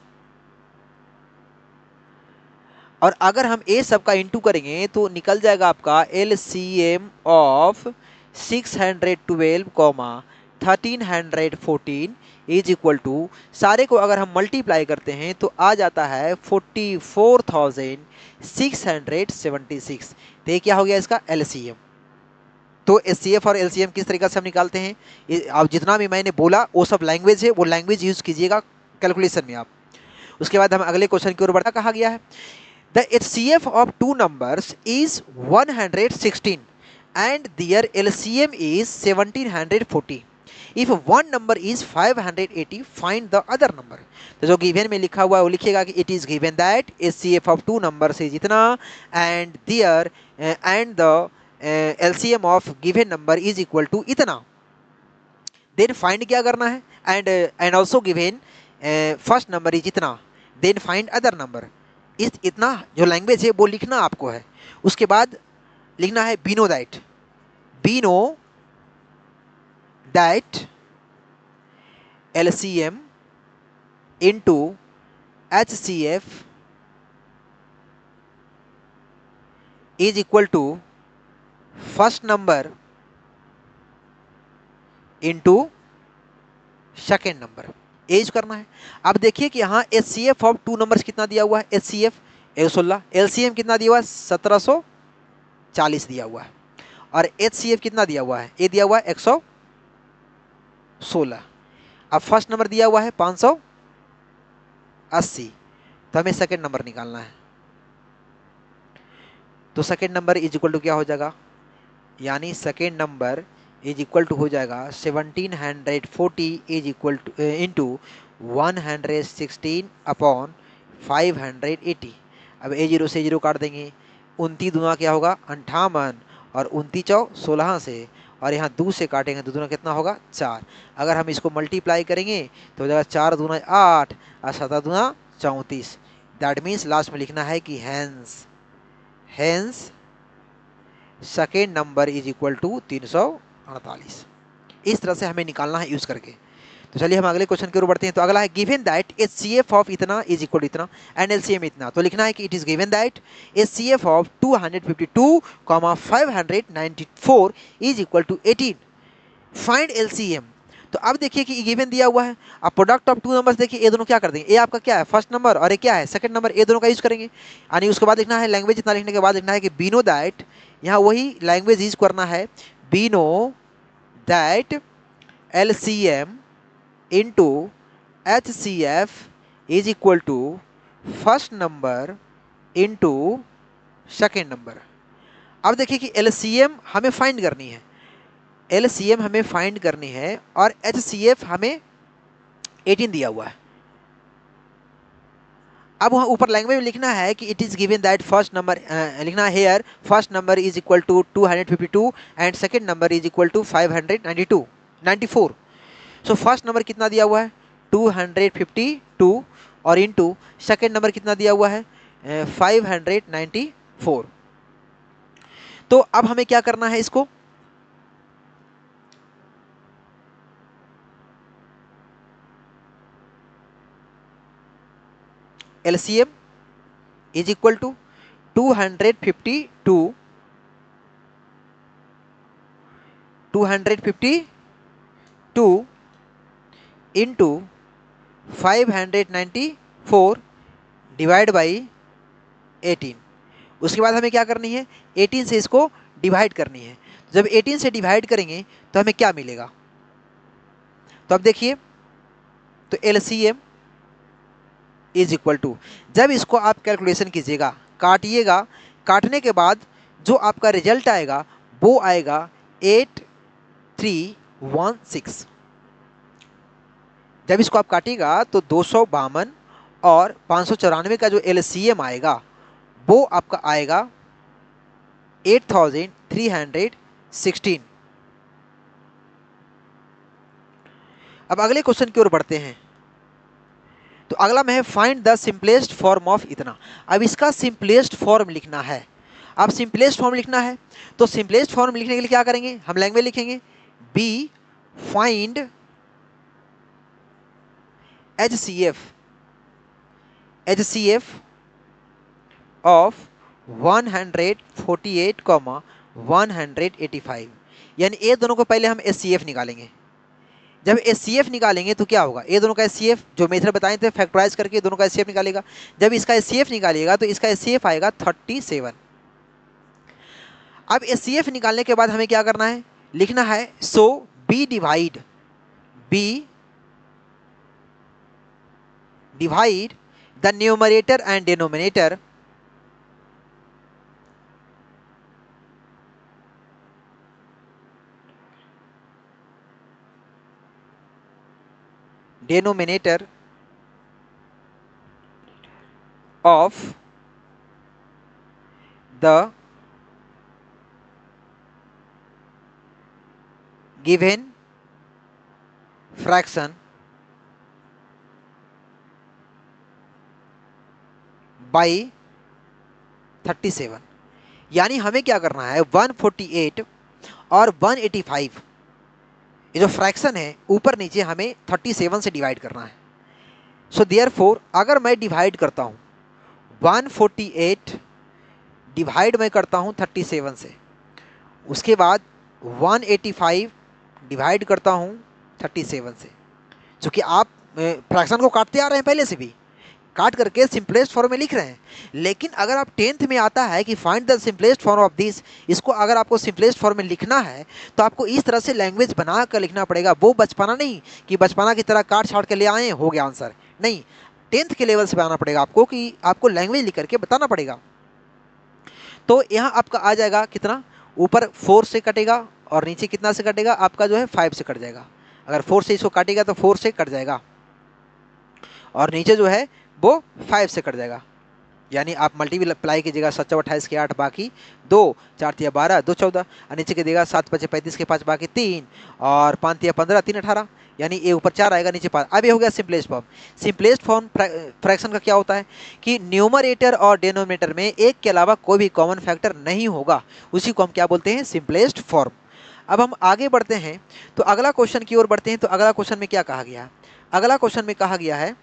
और अगर हम ए सब का इंटू करेंगे तो निकल जाएगा आपका LCM of 612 comma 1314 is equal to, सारे को अगर हम मल्टीप्लाई करते हैं तो आ जाता है 44,676। तो ये क्या हो गया इसका एलसीएम। तो एचसीएफ और एलसीएम किस तरीके से हम निकालते हैं, आप जितना भी मैंने बोला वो सब लैंग्वेज है, वो लैंग्वेज यूज कीजिएगा कैलकुलेशन में आप। उसके बाद हम अगले क्वेश्चन की ओर बढ़ा, कहा गया है the HCF of two numbers is 116 and their LCM is 1740. If one number is 580, find the other number. तो जो गिवन में लिखा हुआ है वो लिखिएगा कि it is given that HCF of two numbers is इतना and their and the LCM of given number is equal to इतना। then find क्या करना है, and also given first number is इतना, then find other number। इस इतना जो language है वो लिखना आपको है। उसके बाद लिखना है we know that LCM into HCF is equal to first number into second number, as करना है। अब देखिए कि यहाँ एचसीएफ ऑफ टू नंबर्स कितना दिया हुआ है, एचसीएफ 116, एलसीएम कितना दिया हुआ है 1740 दिया हुआ है, और एचसीएफ कितना दिया हुआ है, ये दिया हुआ है 116। अब फर्स्ट नंबर दिया हुआ है 580, तो हमें सेकेंड नंबर निकालना है। तो second number is equal to क्या हो जाएगा, यानी second number is equal to हो जाएगा 1740 is equal to into 116 upon 580। अब A0 से 0 काट देंगे, 29 दूना क्या होगा 58, और 29 चौ 16 से, और यहाँ 2 से काटेंगे तो दूना कितना होगा 4। अगर हम इसको मल्टीप्लाई करेंगे तो हो जाएगा 4 दूना 8 और 7 दूना 34। दैट मीन्स लास्ट में लिखना है कि hence second number is equal to 348। इस तरह से हमें निकालना है यूज करके। तो चलिए हम अगले क्वेश्चन की ओर बढ़ते हैं। तो अगला है गिवन दैट एचसीएफ ऑफ इतना इज इक्वल टू इतना एंड एलसीएम इतना। तो लिखना है कि it is given that HCF of 252, 594 is equal to 18। Find LCM. तो अब देखिए कि गिवन दिया हुआ है, अब प्रोडक्ट ऑफ टू नंबर्स देखिए, ये दोनों क्या कर देंगे, ये आपका क्या है फर्स्ट नंबर और ये क्या है सेकंड नंबर, ये दोनों का यूज करेंगे। यानी उसके बाद लिखना है लैंग्वेज इतना लिखने के बाद लिखना है कि बीनो दैट, यहाँ वही लैंग्वेज यूज करना है, we know that LCM into HCF is equal to first number into second number. अब देखिए कि एलसीएम हमें फाइंड करनी है, एलसीएम हमें फाइंड करनी है, और एचसीएफ हमें 18 दिया हुआ है। अब वहाँ ऊपर लैंग्वेज में लिखना है कि it is given that first number, लिखना है here first number is equal to 252 and second number is equal to 594। So first number कितना दिया हुआ है 252 और इनटू सेकेंड नंबर कितना दिया हुआ है 594। तो अब हमें क्या करना है, इसको LCM is equal to 252 into 594 divide by 18। उसके बाद हमें क्या करनी है, 18 से इसको डिवाइड करनी है। जब 18 से डिवाइड करेंगे तो हमें क्या मिलेगा, तो अब देखिए, तो LCM इज इक्वल टू, जब इसको आप कैलकुलेशन कीजिएगा, काटिएगा, काटने के बाद जो आपका रिजल्ट आएगा वो आएगा 8316। जब इसको आप काटिएगा तो 252 और 594 का जो LCM आएगा वो आपका आएगा 8316। अब अगले क्वेश्चन की ओर बढ़ते हैं। तो अगला में है find the simplest form of इतना। अब इसका सिंपलेस्ट फॉर्म लिखना है। अब सिंपलेस्ट फॉर्म लिखना है तो सिंपलेस्ट फॉर्म लिखने के लिए क्या करेंगे, हम लैंग्वेज लिखेंगे बी फाइंड HCF ऑफ 148, 185, यानी ये दोनों को पहले हम HCF निकालेंगे। जब HCF निकालेंगे तो क्या होगा, ये दोनों का HCF जो मेथड बताए थे फैक्टराइज करके दोनों का HCF निकालेगा। जब इसका HCF निकालिएगा तो इसका HCF आएगा 37। अब HCF निकालने के बाद हमें क्या करना है, लिखना है सो B divide the numerator and denominator of the given fraction by 37। यानी हमें क्या करना है, 148 और 185 ये जो फ्रैक्शन है ऊपर नीचे हमें 37 से डिवाइड करना है। सो देयरफॉर अगर मैं डिवाइड करता हूँ 148 डिवाइड मैं करता हूँ 37 से, उसके बाद 185 डिवाइड करता हूँ 37 से, क्योंकि आप फ्रैक्शन को काटते आ रहे हैं, पहले से भी काट करके सिंपलेस्ट फॉर्म में लिख रहे हैं। लेकिन अगर आप 10th में आता है कि find the simplest form of this, इसको अगर आपको सिंपलेस्ट फॉर्म में लिखना है तो आपको इस तरह से लैंग्वेज बना कर लिखना पड़ेगा। वो बचपना नहीं कि बचपना की तरह काट छाट के ले आए हो गया आंसर, नहीं, 10th के लेवल से बनाना पड़ेगा आपको, कि आपको लैंग्वेज लिख करके बताना पड़ेगा। तो यहाँ आपका आ जाएगा कितना, ऊपर 4 से कटेगा और नीचे कितना से कटेगा, आपका जो है 5 से कट जाएगा। अगर 4 से इसको काटेगा तो 4 से कट जाएगा और नीचे जो है वो 5 से कट जाएगा। यानी आप मल्टीप्लाई कीजिएगा, 7 28 के 8 बाकी 2, 4 तिया 12 2 14, और नीचे के देगा 7 5 35 के 5 बाकी 3 और 5 तिया 15 3 18, यानी ये ऊपर 4 आएगा नीचे 5। अब ये हो गया simplest form. Simplest form fraction का क्या होता है कि न्यूमरेटर और डिनोमिनेटर में एक के अलावा कोई भी कॉमन फैक्टर नहीं होगा, उसी को हम क्या बोलते हैं, सिंपलेस्ट फॉर्म। अब हम आगे बढ़ते हैं तो अगला क्वेश्चन की ओर बढ़ते हैं। तो अगला क्वेश्चन में क्या कहा गया है, अगला क्वेश्चन में कहा गया है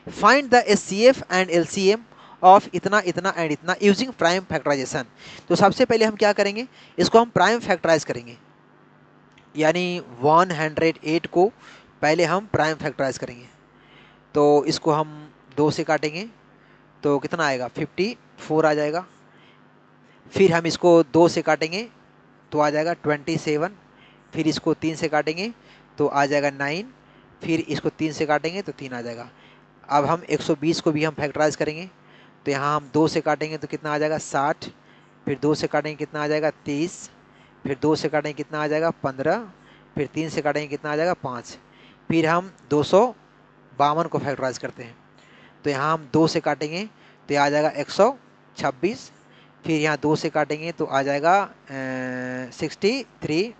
find the HCF and LCM of इतना इतना एंड इतना यूजिंग प्राइम फैक्टराइजेशन। तो सबसे पहले हम क्या करेंगे, इसको हम प्राइम फैक्टराइज करेंगे, यानी 108 को पहले हम प्राइम फैक्टराइज करेंगे। तो इसको हम 2 से काटेंगे तो कितना आएगा, 54 आ जाएगा। फिर हम इसको 2 से काटेंगे तो आ जाएगा 27। फिर इसको 3 से काटेंगे तो आ जाएगा 9। फिर इसको 3 से काटेंगे तो 3 आ जाएगा। अब हम 120 को भी हम फैक्टराइज करेंगे तो यहाँ हम 2 से काटेंगे तो कितना आ जाएगा 60। फिर 2 से काटेंगे कितना आ जाएगा 30। फिर 2 से काटेंगे कितना आ जाएगा 15। फिर 3 से काटेंगे कितना आ जाएगा 5। फिर हम 252 को फैक्टराइज करते हैं तो यहाँ हम 2 से काटेंगे तो आ जाएगा 126। फिर यहाँ 2 से काटेंगे तो आ जाएगा 63।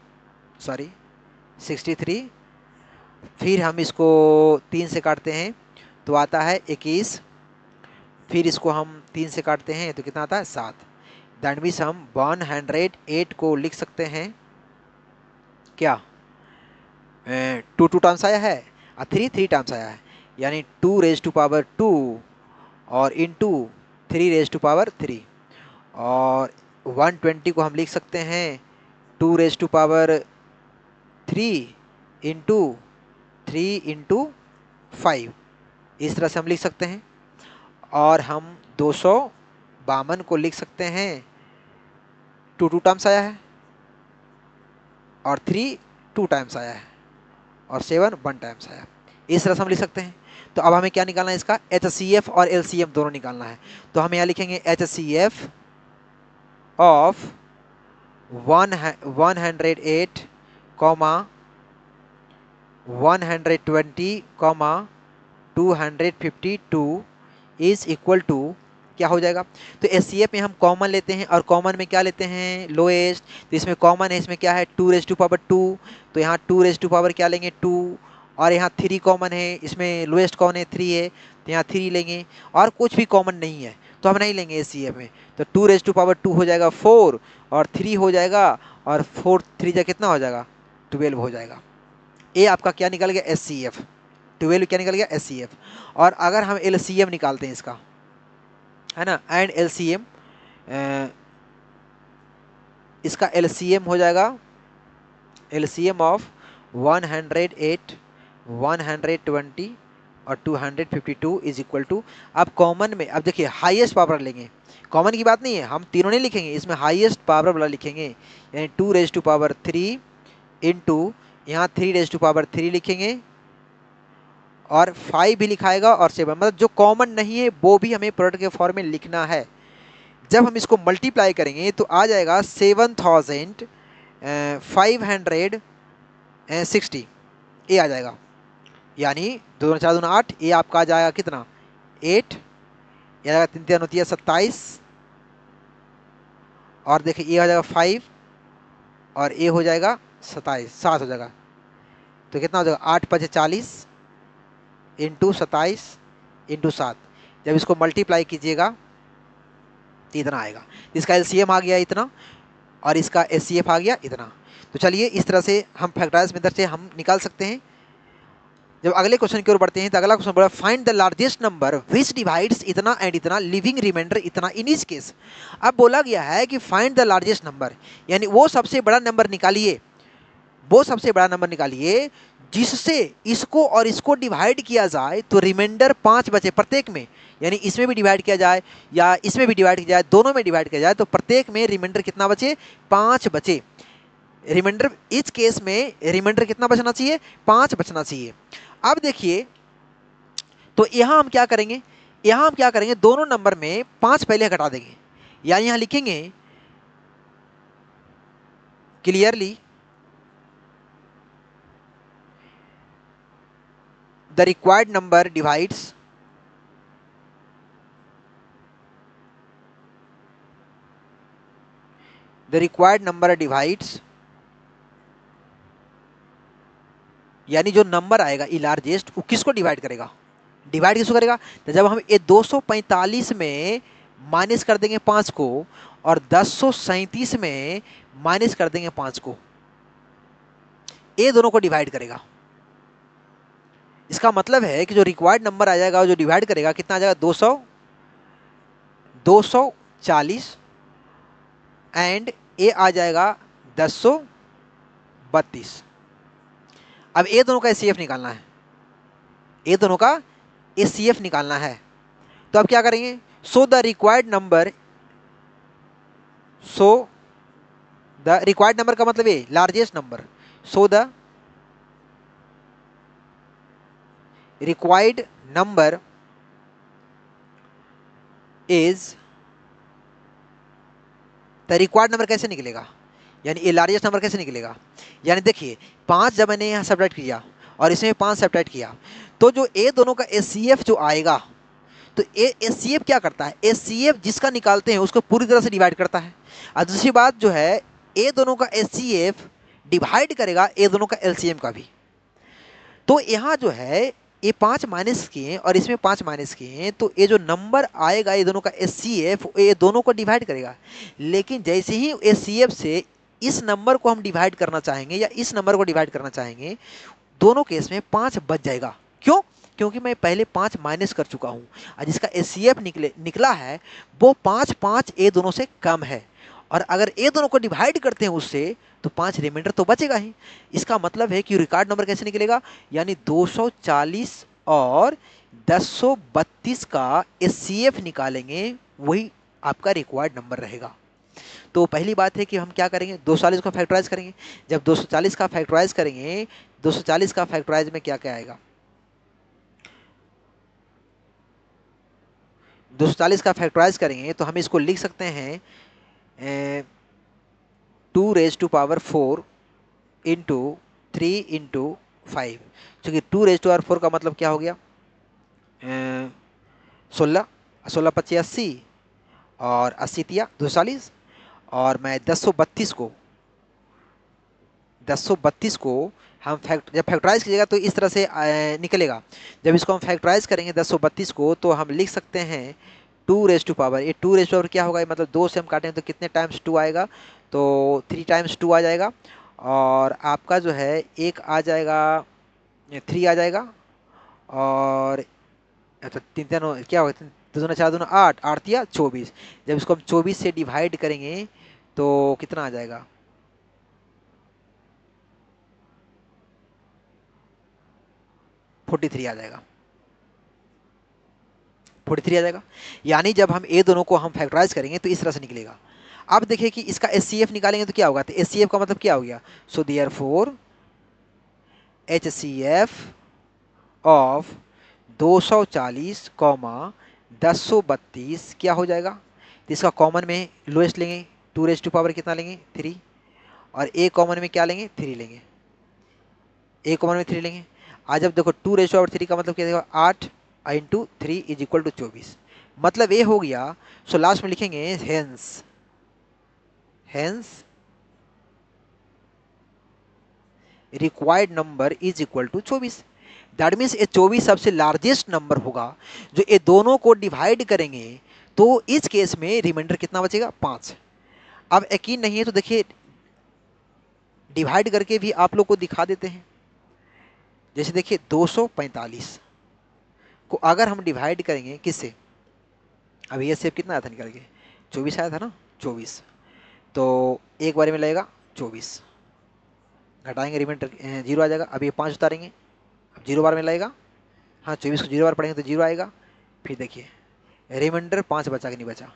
फिर हम इसको 3 से काटते हैं तो आता है 21। फिर इसको हम 3 से काटते हैं तो कितना आता है 7। दैट मीन्स हम 108 को लिख सकते हैं क्या, 2 टाइम्स आया है और 3 टाइम्स आया है, यानी 2⁻² और इंटू 3⁻3। और 120 को हम लिख सकते हैं 2⁻3 इंटू 3 इंटू 5, इस तरह से हम लिख सकते हैं। और हम 252 को लिख सकते हैं 2 टाइम्स आया है और 3 2 टाइम्स आया है और 7 1 टाइम्स आया, इस तरह से हम लिख सकते हैं। तो अब हमें क्या निकालना है, इसका HCF और LCM दोनों निकालना है। तो हम यहाँ लिखेंगे HCF of 108, 120, 252 is equal to क्या हो जाएगा। तो HCF में हम कॉमन लेते हैं और कॉमन में क्या लेते हैं, लोएस्ट। तो इसमें कॉमन है, इसमें क्या है 2⁻², तो यहाँ 2⁻² क्या लेंगे 2, और यहाँ 3 कॉमन है, इसमें लोएस्ट कौन है 3 है तो यहाँ 3 लेंगे, और कुछ भी कॉमन नहीं है तो हम नहीं लेंगे HCF में। तो 2⁻² हो जाएगा 4 और 3 हो जाएगा, और 4 3 जा कितना हो जाएगा 12 हो जाएगा। ये आपका क्या निकल गया HCF। 12 क्या निकल गया SCF। और अगर हम LCM निकालते हैं इसका, है ना, एंड LCM, इसका LCM हो जाएगा, LCM ऑफ 108, 120 और 252 इज इक्वल टू, अब कॉमन में, अब देखिए हाईएस्ट पावर लेंगे, कॉमन की बात नहीं है, हम तीनों नहीं लिखेंगे, इसमें हाईएस्ट पावर वाला लिखेंगे, यानी 2⁻³ इंटू यहाँ 3⁻³ लिखेंगे, और 5 भी लिखाएगा, और 7, मतलब जो कॉमन नहीं है वो भी हमें प्रोडक्ट के फॉर्म में लिखना है। जब हम इसको मल्टीप्लाई करेंगे तो आ जाएगा 7560, ये आ जाएगा, यानी 2 दूना 4 दूना 8, ये आपका आ जाएगा कितना 8, ये आ जाएगा 3 3 होती है 27, और देखिए ये हो जाएगा 5, और ये हो जाएगा 27, 7 हो जाएगा, तो कितना हो जाएगा 8 5 40 इंटू 27 इंटू 7, जब इसको मल्टीप्लाई कीजिएगा तो इतना आएगा, इसका LCM आ गया इतना, और इसका SCF आ गया इतना। तो चलिए इस तरह से हम फैक्टराइज मेथड से हम निकाल सकते हैं। जब अगले क्वेश्चन की ओर बढ़ते हैं तो अगला क्वेश्चन बोला find the largest number which divides इतना एंड इतना लिविंग रिमाइंडर इतना इन इस केस। अब बोला गया है कि फाइंड द लार्जेस्ट नंबर, यानी वो सबसे बड़ा नंबर निकालिए, वो सबसे बड़ा नंबर निकालिए जिससे इसको और इसको डिवाइड किया जाए तो रिमाइंडर 5 बचे प्रत्येक में, यानी इसमें भी डिवाइड किया जाए या इसमें भी डिवाइड किया जाए, दोनों में डिवाइड किया जाए तो प्रत्येक में रिमाइंडर कितना बचे 5 बचे। रिमाइंडर इस केस में रिमाइंडर कितना बचना चाहिए 5 बचना चाहिए। अब देखिए तो यहां हम क्या करेंगे, यहां हम क्या करेंगे दोनों नंबर में 5 पहले घटा देंगे, यानी यहां लिखेंगे clearly the required number divides यानी जो नंबर आएगा लार्जेस्ट वो किसको डिवाइड करेगा, डिवाइड किसको करेगा, तो जब हम ये 245 में माइनस कर देंगे 5 को और 1037 में माइनस कर देंगे 5 को, ये दोनों को डिवाइड करेगा। इसका मतलब है कि जो रिक्वायर्ड नंबर आ जाएगा जो डिवाइड करेगा कितना आ जाएगा 240 एंड ए आ जाएगा 1032। अब ये दोनों का SCF निकालना है, ये दोनों का SCF निकालना है, तो अब क्या करेंगे सो द रिक्वायर्ड नंबर का मतलब ये largest number, so the required number is, the required number कैसे निकलेगा, यानी ये लार्जेस्ट नंबर कैसे निकलेगा, यानी देखिए 5 जब मैंने यहाँ सब्ट्रैक्ट किया और इसमें 5 सब्ट्रैक्ट किया तो जो ए दोनों का SCF जो आएगा, तो ए SCF क्या करता है, SCF जिसका निकालते हैं उसको पूरी तरह से डिवाइड करता है, और दूसरी बात जो है ए दोनों का SCF डिवाइड करेगा ए दोनों का LCM का भी। तो यहाँ जो है ये 5 माइनस किए और इसमें 5 माइनस किए, तो ये जो नंबर आएगा ये दोनों का SCF ये दोनों को डिवाइड करेगा, लेकिन जैसे ही SCF से इस नंबर को हम डिवाइड करना चाहेंगे या इस नंबर को डिवाइड करना चाहेंगे, दोनों केस में 5 बच जाएगा। क्यों, क्योंकि मैं पहले 5 माइनस कर चुका हूँ और जिसका SCF निकला है वो 5 5 ए दोनों से कम है, और अगर ए दोनों को डिवाइड करते हैं उससे तो 5 रिमाइंडर तो बचेगा ही। इसका मतलब है कि रिकॉर्ड नंबर कैसे निकलेगा, यानी 240 और 1032 का SCF निकालेंगे, वही आपका रिक्वायर्ड नंबर रहेगा। तो पहली बात है कि हम क्या करेंगे 240 को फैक्टराइज करेंगे, जब 240 का फैक्टराइज करेंगे 240 का फैक्टराइज में क्या क्या आएगा, 240 का फैक्टराइज करेंगे तो हम इसको लिख सकते हैं 2⁻⁴ इंटू 3 इंटू 5, क्योंकि 2⁻⁴ का मतलब क्या हो गया 16, 16 25 80 और 80 तिया 240, और मैं 1032 को हम जब फैक्टराइज कीजिएगा तो इस तरह से निकलेगा। जब इसको हम फैक्टराइज करेंगे 1032 को तो हम लिख सकते हैं 2⁻, ये 2⁻ क्या होगा, मतलब 2 से हम काटेंगे तो कितने टाइम्स 2 आएगा, तो 3 टाइम्स 2 आ जाएगा, और आपका जो है एक आ जाएगा 3 आ जाएगा, और तो तीन तीन क्या होगा, दो दूना चार दूना आठ, आठ या 24। जब इसको हम 24 से डिवाइड करेंगे तो कितना आ जाएगा, 43 आ जाएगा, 43 आ जाएगा। यानी जब हम ये दोनों को हम फैक्टराइज करेंगे तो इस तरह से निकलेगा। अब देखिए कि इसका एचसीएफ निकालेंगे तो क्या होगा, तो एचसीएफ का मतलब क्या हो गया, so therefore HCF of 240 comma 1032 क्या हो जाएगा, तो इसका कॉमन में लोएस्ट लेंगे, 2 कितना लेंगे 3, और ए कॉमन में क्या लेंगे 3 लेंगे, ए कॉमन में 3 लेंगे। आज अब देखो 2 3 का मतलब क्या देगा, 8 इंटू 3 इज इक्वल टू 24, मतलब ये हो गया। सो लास्ट में लिखेंगे hence, hence required number is equal to 24। That means ये 24 सबसे लार्जेस्ट नंबर होगा जो ये दोनों को डिवाइड करेंगे, तो इस केस में रिमाइंडर कितना बचेगा 5। अब यकीन नहीं है तो देखिए डिवाइड करके भी आप लोग को दिखा देते हैं। जैसे देखिए 245 को अगर हम डिवाइड करेंगे किससे, अब ये सेव कितना आया था निकल के, 24 आया था ना, 24, तो एक बार में लगेगा 24, घटाएंगे रिमाइंडर 0 आ जाएगा। अब ये 5 उतारेंगे, अब 0 बार में लगेगा, हाँ 24 को 0 बार पढ़ेंगे तो 0 आएगा। फिर देखिए रिमाइंडर 5 बचा कि नहीं बचा,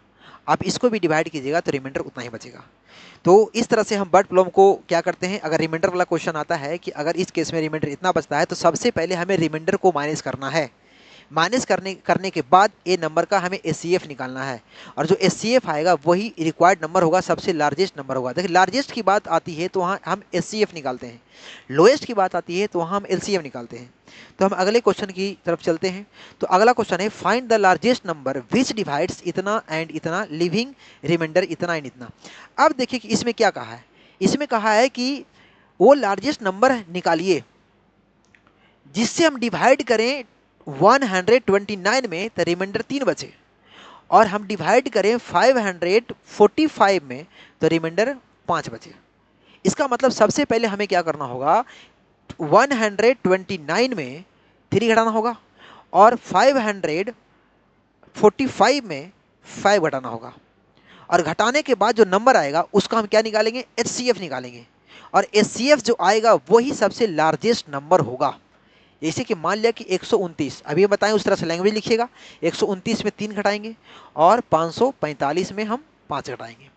आप इसको भी डिवाइड कीजिएगा तो रिमाइंडर उतना ही बचेगा। तो इस तरह से हम बर्ड प्रॉब्लम को क्या करते हैं, अगर रिमाइंडर वाला क्वेश्चन आता है कि अगर इस केस में रिमाइंडर इतना बचता है तो सबसे पहले हमें रिमाइंडर को माइनस करना है, माइनस करने के बाद ए नंबर का हमें एचसीएफ निकालना है, और जो एचसीएफ आएगा वही रिक्वायर्ड नंबर होगा, सबसे लार्जेस्ट नंबर होगा। देखिए लार्जेस्ट की बात आती है तो वहाँ हम एचसीएफ निकालते हैं, लोएस्ट की बात आती है तो वहाँ हम एलसीएम निकालते हैं। तो हम अगले क्वेश्चन की तरफ चलते हैं। तो अगला क्वेश्चन है find the largest number which divides इतना एंड इतना, लिविंग रिमाइंडर इतना एंड इतना। अब देखिए कि इसमें क्या कहा है, इसमें कहा है कि वो लार्जेस्ट नंबर निकालिए जिससे हम डिवाइड करें 129 में तो रिमाइंडर 3 बचे, और हम डिवाइड करें 545 में तो रिमाइंडर 5 बचे। इसका मतलब सबसे पहले हमें क्या करना होगा, 129 में 3 घटाना होगा, और 545 में 5 घटाना होगा, और घटाने के बाद जो नंबर आएगा उसका हम क्या निकालेंगे, एचसीएफ निकालेंगे, और एचसीएफ जो आएगा वही सबसे लार्जेस्ट नंबर होगा। जैसे कि मान लिया कि 129, अभी बताएं उस तरह से लैंग्वेज लिखिएगा, 129 में 3 घटाएंगे और 545 में हम 5 घटाएंगे।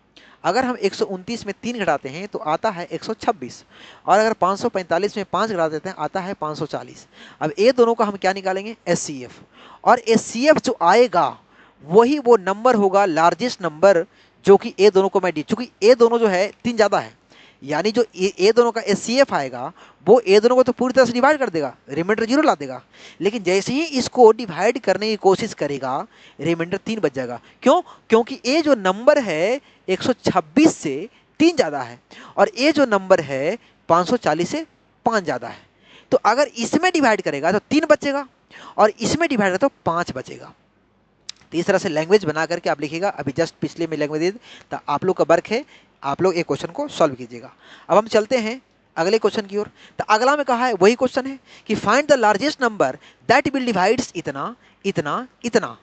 अगर हम 129 में 3 घटाते हैं तो आता है 126, और अगर 545 में 5 घटा देते हैं आता है 540। अब ये दोनों का हम क्या निकालेंगे, एचसीएफ, और एचसीएफ जो आएगा वही वो नंबर होगा लार्जेस्ट नंबर, जो कि ए दोनों को मैं डी, चूंकि ए दोनों जो है 3 ज़्यादा है, यानी जो ए दोनों का एचसीएफ आएगा वो ए दोनों को तो पूरी तरह से डिवाइड कर देगा, रिमाइंडर 0 ला देगा, लेकिन जैसे ही इसको डिवाइड करने की कोशिश करेगा रिमाइंडर 3 बच जाएगा। क्यों, क्योंकि ए जो नंबर है 126 से 3 ज़्यादा है, और ए जो नंबर है 540 से 5 ज़्यादा है। तो अगर इसमें डिवाइड करेगा तो 3 बचेगा, और इसमें डिवाइड करेगा तो 5 बचेगा। तो इस तरह से लैंग्वेज बना करके आप लिखिएगा, अभी जस्ट पिछले में लैंग्वेज दी, तो आप लोग का वर्क है, आप लोग एक क्वेश्चन को सॉल्व कीजिएगा। अब हम चलते हैं अगले क्वेश्चन की ओर। तो अगला में कहा है वही क्वेश्चन है कि find the largest number that will divides इतना इतना इतना,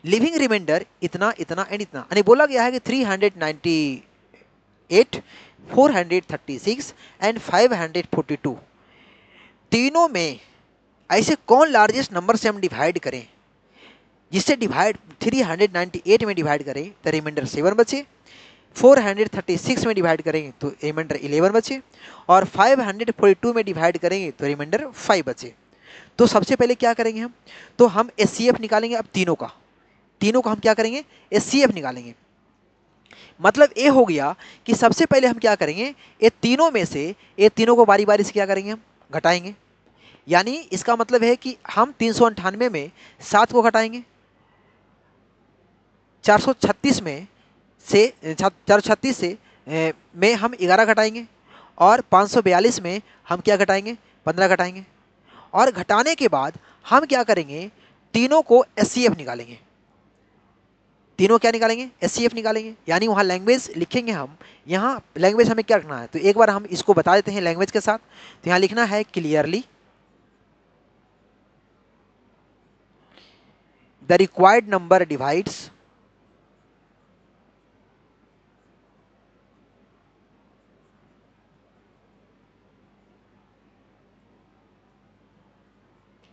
लिविंग रिमाइंडर इतना इतना एंड इतना। यानी बोला गया है कि 398, 436 एंड 542, तीनों में ऐसे कौन लार्जेस्ट नंबर से हम डिवाइड करें, जिससे डिवाइड 398 में डिवाइड करें तो रिमाइंडर 7 बचे, 436 में डिवाइड करेंगे तो रिमाइंडर 11 बचे, और 542 में डिवाइड करेंगे तो रिमाइंडर 5 बचे। तो सबसे पहले क्या करेंगे हम, तो हम एचसीएफ निकालेंगे। अब तीनों का हम क्या करेंगे, एचसीएफ निकालेंगे। मतलब ये हो गया कि सबसे पहले हम क्या करेंगे, ये तीनों में से ये तीनों को बारी बारी से क्या करेंगे, हम घटाएंगे। यानी इसका मतलब है कि हम 398 में 7 को घटाएंगे, 436 में से 436 से में हम 11 घटाएंगे, और 542 में हम क्या घटाएंगे, 15 घटाएंगे। और घटाने के बाद हम क्या करेंगे, तीनों को एचसीएफ निकालेंगे। तीनों क्या निकालेंगे, एचसीएफ निकालेंगे। यानी वहाँ लैंग्वेज लिखेंगे हम, यहाँ लैंग्वेज हमें क्या रखना है, तो एक बार हम इसको बता देते हैं लैंग्वेज के साथ। तो यहाँ लिखना है clearly the required number divides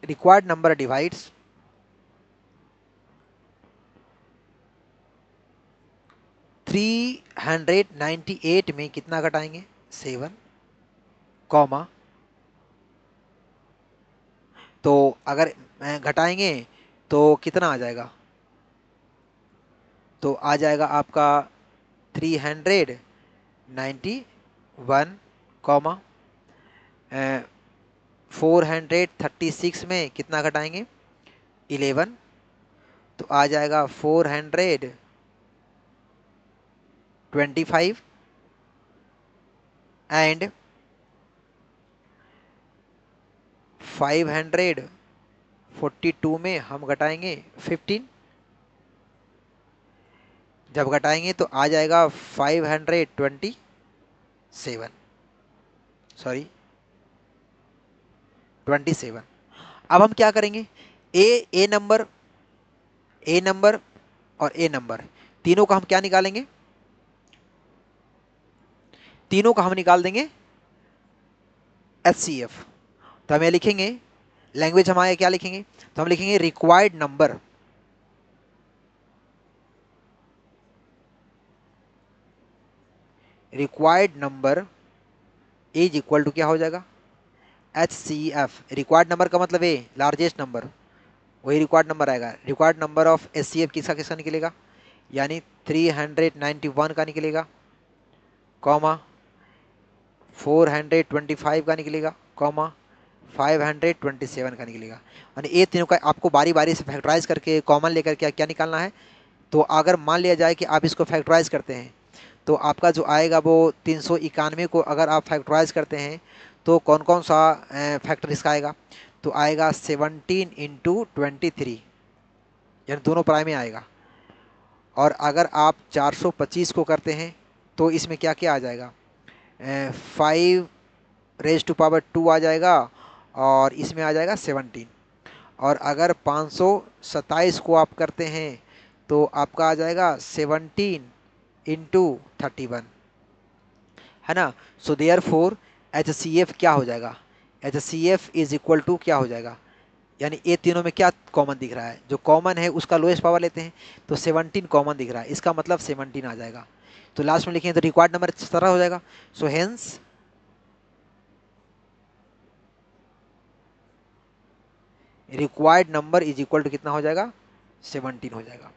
required number divides 398 में कितना घटाएंगे 7, कॉमा, तो अगर घटाएंगे तो कितना आ जाएगा, तो आ जाएगा आपका 391, कॉमा 436 में कितना घटाएंगे 11, तो आ जाएगा 425 एंड 542 में हम घटाएंगे 15, जब घटाएंगे तो आ जाएगा 527, सॉरी 27। अब हम क्या करेंगे, ए नंबर, ए नंबर और ए नंबर तीनों का हम क्या निकालेंगे, तीनों का हम निकाल देंगे HCF। तो हम ये लिखेंगे, लैंग्वेज हमारे क्या लिखेंगे, तो हम लिखेंगे required number, required number is equal to क्या हो जाएगा HCF। रिक्वायर्ड नंबर का मतलब है लार्जेस्ट नंबर, वही रिक्वायर्ड नंबर आएगा। रिक्वायर्ड नंबर ऑफ HCF किसका किसका निकलेगा, यानी 391 का निकलेगा, कॉमा 425 का निकलेगा, कॉमा 527 का निकलेगा। यानी ये तीनों का आपको बारी बारी से फैक्टराइज करके कॉमन लेकर के क्या निकालना है। तो अगर मान लिया जाए कि आप इसको फैक्टराइज करते हैं तो आपका जो आएगा वो 391 को अगर आप फैक्टराइज करते हैं तो कौन कौन सा फैक्टर इसका आएगा, तो आएगा 17 इंटू 23, यानी दोनों प्राइम में आएगा। और अगर आप 425 को करते हैं तो इसमें क्या क्या आ जाएगा, 5 raised to power 2 आ जाएगा और इसमें आ जाएगा 17। और अगर 527 को आप करते हैं तो आपका आ जाएगा 17 इंटू 31, है ना। सो देयर फोर HCF क्या हो जाएगा, HCF इज इक्वल टू क्या हो जाएगा, यानी ये तीनों में क्या कॉमन दिख रहा है, जो कॉमन है उसका लोएस्ट पावर लेते हैं, तो 17 कॉमन दिख रहा है, इसका मतलब 17 आ जाएगा। तो लास्ट में लिखेंगे तो रिक्वायर्ड नंबर 17 हो जाएगा। So hence required number is equal to कितना हो जाएगा 17 हो जाएगा।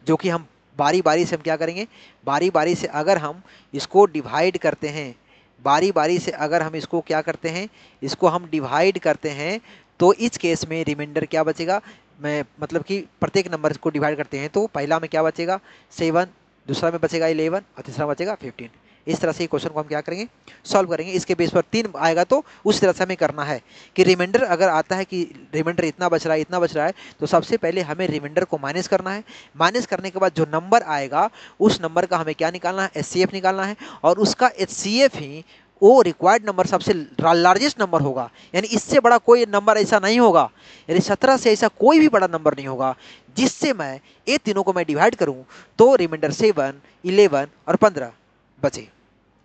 जो कि हम बारी बारी से हम क्या करेंगे, बारी बारी से अगर हम इसको डिवाइड करते हैं, बारी बारी से अगर हम इसको क्या करते हैं, इसको हम डिवाइड करते हैं तो इस केस में रिमाइंडर क्या बचेगा, मैं मतलब कि प्रत्येक नंबर को डिवाइड करते हैं तो पहला में क्या बचेगा 7, दूसरा में बचेगा 11 और तीसरा बचेगा 15। इस तरह से क्वेश्चन को हम क्या करेंगे, सॉल्व करेंगे। इसके बेस पर 3 आएगा तो उस तरह से हमें करना है कि रिमाइंडर अगर आता है कि रिमाइंडर इतना बच रहा है इतना बच रहा है, तो सबसे पहले हमें रिमाइंडर को माइनस करना है। माइनस करने के बाद जो नंबर आएगा उस नंबर का हमें क्या निकालना है, HCF निकालना है। और उसका HCF ही वो रिक्वायर्ड नंबर सबसे लार्जेस्ट नंबर होगा, यानी इससे बड़ा कोई नंबर ऐसा नहीं होगा, यानी 17 से ऐसा कोई भी बड़ा नंबर नहीं होगा जिससे मैं ये तीनों को मैं डिवाइड करूं तो रिमाइंडर 7, 11 और 15 बचे।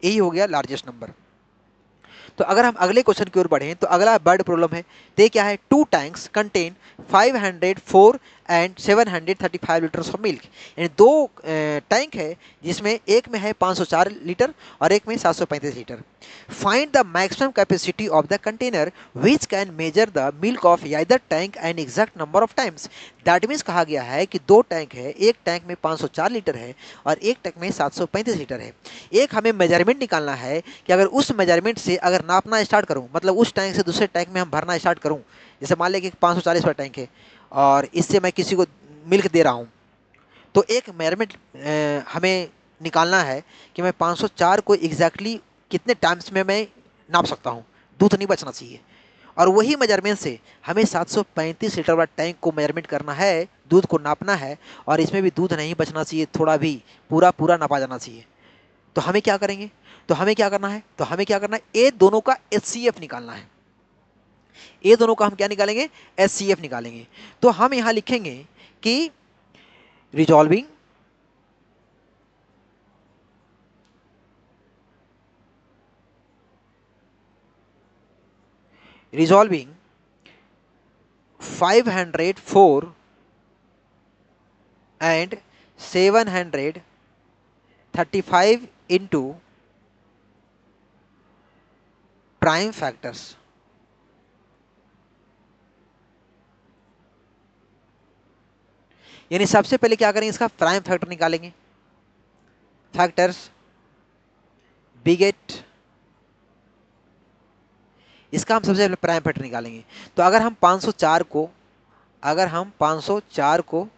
यही हो गया लार्जेस्ट नंबर। तो अगर हम अगले क्वेश्चन की ओर बढ़ें तो अगला बर्ड प्रॉब्लम है। तो क्या है, 2 tanks contain 504 and 735 litres of milk, यानी 2 टैंक है जिसमें एक में है 504 लीटर और एक में 735 litre. Find the maximum capacity of the container which can measure the milk of either tank and exact number of times. That means कहा गया है कि 2 टैंक है, एक टैंक में 504 लीटर है और एक टैंक में 735 लीटर है। एक हमें मेजरमेंट निकालना है कि अगर उस मेजरमेंट से अगर नापना स्टार्ट करूं, मतलब उस टैंक से दूसरे टैंक में हम भरना स्टार्ट करूं, जैसे मान लें कि 540 वाला टैंक है और इससे मैं किसी को मिल्क दे रहा हूं, तो एक मेजरमेंट हमें निकालना है कि मैं 504 को एग्जैक्टली कितने टाइम्स में मैं नाप सकता हूं, दूध नहीं बचना चाहिए। और वही मेजरमेंट से हमें 735 लीटर वाला टैंक को मेजरमेंट करना है, दूध को नापना है और इसमें भी दूध नहीं बचना चाहिए, थोड़ा भी पूरा पूरा नापा जाना चाहिए। तो हमें क्या करेंगे, तो हमें क्या करना है, तो हमें क्या करना है, ये दोनों का HCF निकालना है। ये दोनों का हम क्या निकालेंगे, HCF निकालेंगे। तो हम यहाँ लिखेंगे कि resolving resolving 504 and 735 into prime factors. यानी सबसे पहले क्या करेंगे, इसका प्राइम फैक्टर निकालेंगे। फैक्टर्स बिगेट, इसका हम सबसे पहले प्राइम फैक्टर निकालेंगे। तो अगर हम 504 को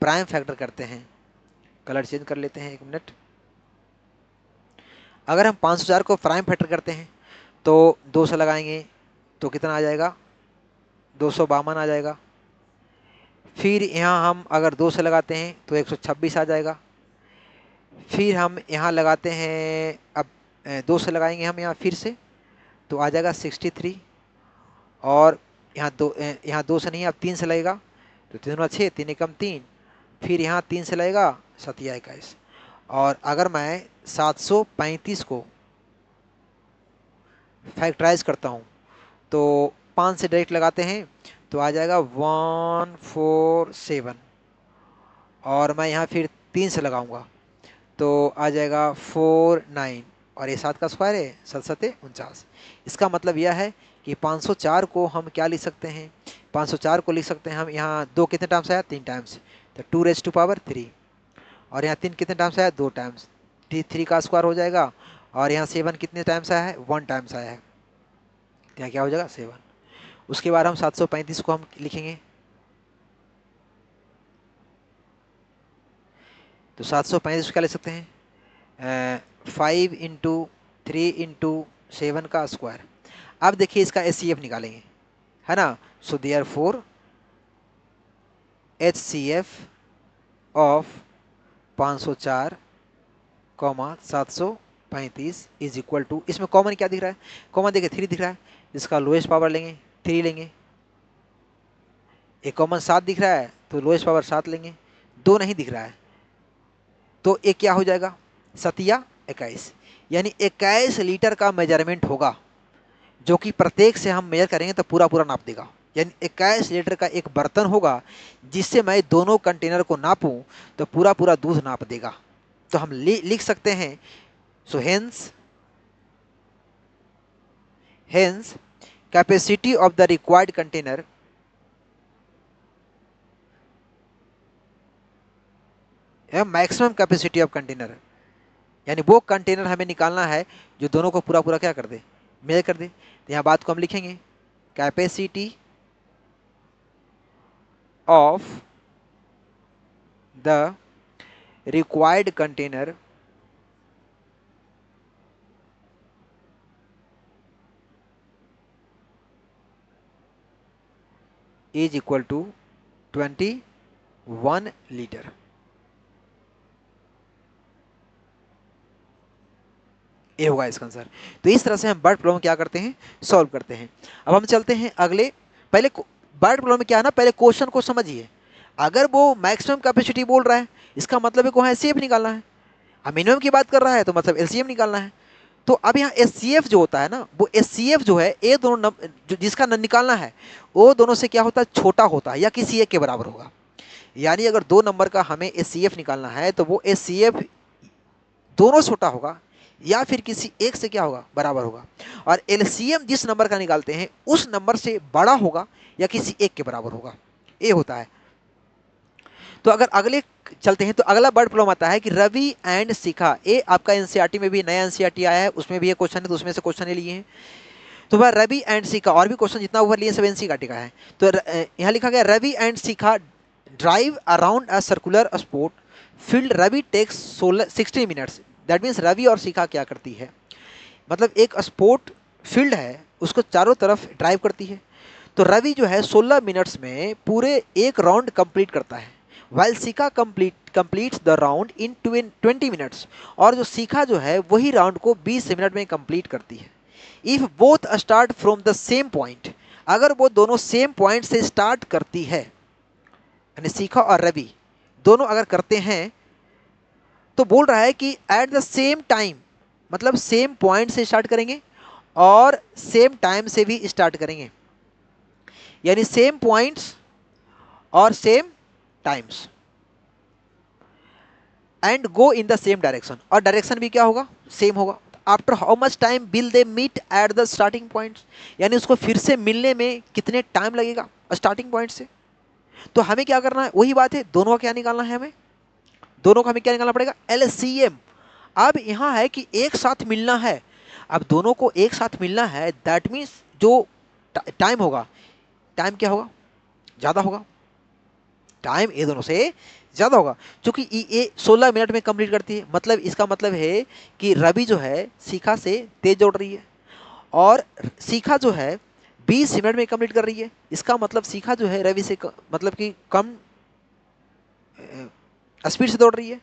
प्राइम फैक्टर करते हैं, कलर चेंज कर लेते हैं 1 मिनट। अगर हम 504 को प्राइम फैक्टर करते हैं तो 2 से लगाएंगे तो कितना आ जाएगा, 252 आ जाएगा। फिर यहाँ हम अगर 2 से लगाते हैं तो 126 आ जाएगा। फिर हम यहाँ लगाते हैं, अब 2 से लगाएंगे हम यहाँ फिर से तो आ जाएगा 63। और यहाँ 2 से नहीं, अब 3 से लगेगा तो 3 दूना 6, 3 एकम 3। फिर यहाँ 3 से लगेगा 7 या 21। और अगर मैं 735 को फैक्टराइज करता हूँ तो 5 से डायरेक्ट लगाते हैं तो आ जाएगा 147। और मैं यहाँ फिर 3 से लगाऊंगा तो आ जाएगा 49। और ये 7 का स्क्वायर है, 7 7 49। इसका मतलब यह है कि 504 को हम क्या लिख सकते हैं, 504 को लिख सकते हैं हम, यहाँ 2 कितने टाइम्स आया, 3 टाइम्स, तो 2⁻3। और यहाँ 3 कितने टाइम्स आया, 2 टाइम्स, 3 का स्क्वायर हो जाएगा। और यहाँ 7 कितने टाइम्स आया है, 1 टाइम्स आया है, यहाँ क्या हो जाएगा 7। उसके बाद हम 735 को हम लिखेंगे तो 735 क्या ले सकते हैं, 5 इंटू 3 इंटू 7 का स्क्वायर। अब देखिए इसका HCF निकालेंगे, है ना। So therefore HCF of 504 735 is equal to, इसमें कॉमन क्या दिख रहा है, कॉमन देखिए 3 दिख रहा है, जिसका लोएस्ट पावर लेंगे 3 लेंगे। एक कॉमन 7 दिख रहा है तो लोएस्ट पावर 7 लेंगे। 2 नहीं दिख रहा है तो एक क्या हो जाएगा, 7 या 21। यानी 21 लीटर का मेजरमेंट होगा, जो कि प्रत्येक से हम मेजर करेंगे तो पूरा पूरा नाप देगा। यानी 21 लीटर का एक बर्तन होगा जिससे मैं दोनों कंटेनर को नापूं तो पूरा पूरा दूध नाप देगा। तो हम लिख सकते हैं, so hence capacity of the required container maximum capacity of container, यानी वो कंटेनर हमें निकालना है जो दोनों को पूरा पूरा क्या कर दे, मेजर कर दे। तो यहाँ बात को हम लिखेंगे, capacity of the required container is equal to 21 litre. ये होगा इसका आंसर। तो इस तरह से हम बर्ड प्रॉब्लम क्या करते हैं, सॉल्व करते हैं। अब हम चलते हैं अगले, पहले बर्ड प्रॉब्लम में क्या है ना, पहले क्वेश्चन को समझिए। अगर वो मैक्सिमम कैपेसिटी बोल रहा है इसका मतलब है को HCF निकालना है, मिनिमम की बात कर रहा है तो मतलब LCM निकालना है। तो अब यहाँ HCF जो होता है ना, वो HCF जो है ये दोनों जिसका निकालना है वो दोनों से क्या होता है, छोटा होता है या किसी एक के बराबर होगा। यानी अगर 2 नंबर का हमें HCF निकालना है तो वो HCF दोनों छोटा होगा या फिर किसी एक से क्या होगा, बराबर होगा। और LCM जिस नंबर का निकालते हैं उस नंबर से बड़ा होगा या किसी एक के बराबर होगा, ये होता है। तो अगर अगले चलते हैं तो अगला बर्ड प्रॉब्लम आता है कि रवि एंड शिखा, ये आपका एनसीईआरटी में भी नया एनसीईआरटी आया है, उसमें भी ये क्वेश्चन है तो उसमें से क्वेश्चन लिए हैं। तो वह रवि एंड शिखा, और भी क्वेश्चन जितना ऊपर लिए सब एनसीईआरटी का है। तो यहाँ लिखा गया Ravi and Shikha drive around a circular sport field, Ravi takes 60 minutes. That means Ravi और शिखा क्या करती है, मतलब एक स्पोर्ट फील्ड है उसको चारों तरफ ड्राइव करती है। तो रवि जो है 16 मिनट्स में पूरे एक राउंड कंप्लीट करता है, while Shikha completes the round in 20 minutes. और जो शिखा जो है वही राउंड को 20 मिनट में कंप्लीट करती है। If both start from the same point, अगर वो दोनों सेम पॉइंट से स्टार्ट करती है यानी शिखा और रवि दोनों अगर करते हैं तो बोल रहा है कि एट द सेम टाइम, मतलब सेम पॉइंट से स्टार्ट करेंगे और सेम टाइम से भी स्टार्ट करेंगे, यानी सेम पॉइंट्स और same times, and go in the same direction, और डायरेक्शन भी क्या होगा, सेम होगा। After how much time will they meet at the starting point, यानी उसको फिर से मिलने में कितने टाइम लगेगा स्टार्टिंग पॉइंट से। तो हमें क्या करना है, वही बात है, दोनों का क्या निकालना है हमें, दोनों का हमें क्या निकालना पड़ेगा, एलसीएम। अब यहां है कि एक साथ मिलना है, अब दोनों को एक साथ मिलना है, दैट मीन्स जो टाइम होगा, टाइम क्या होगा, ज़्यादा होगा, टाइम ये दोनों से ज़्यादा होगा, क्योंकि ये 16 मिनट में कंप्लीट करती है। मतलब इसका मतलब है कि रवि जो है शिखा से तेज दौड़ रही है, और शिखा जो है 20 मिनट में कंप्लीट कर रही है। इसका मतलब शिखा जो है रवि से मतलब कि कम स्पीड से दौड़ रही है।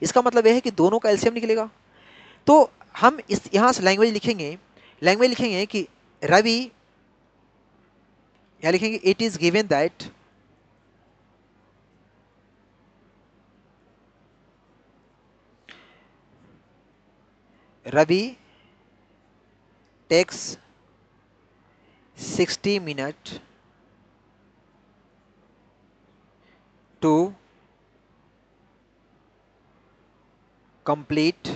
इसका मतलब यह है कि दोनों का एलसीएम निकलेगा। तो हम इस यहाँ से लैंग्वेज लिखेंगे कि रवि, यहाँ लिखेंगे it is given that Ravi takes 60 minute to complete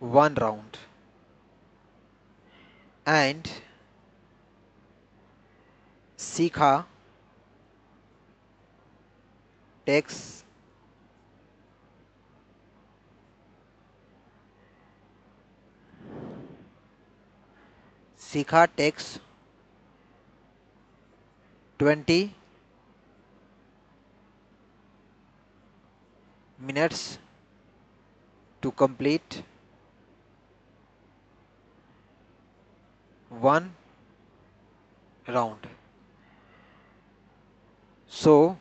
one round, and Sikha takes 20 minutes to complete one round. So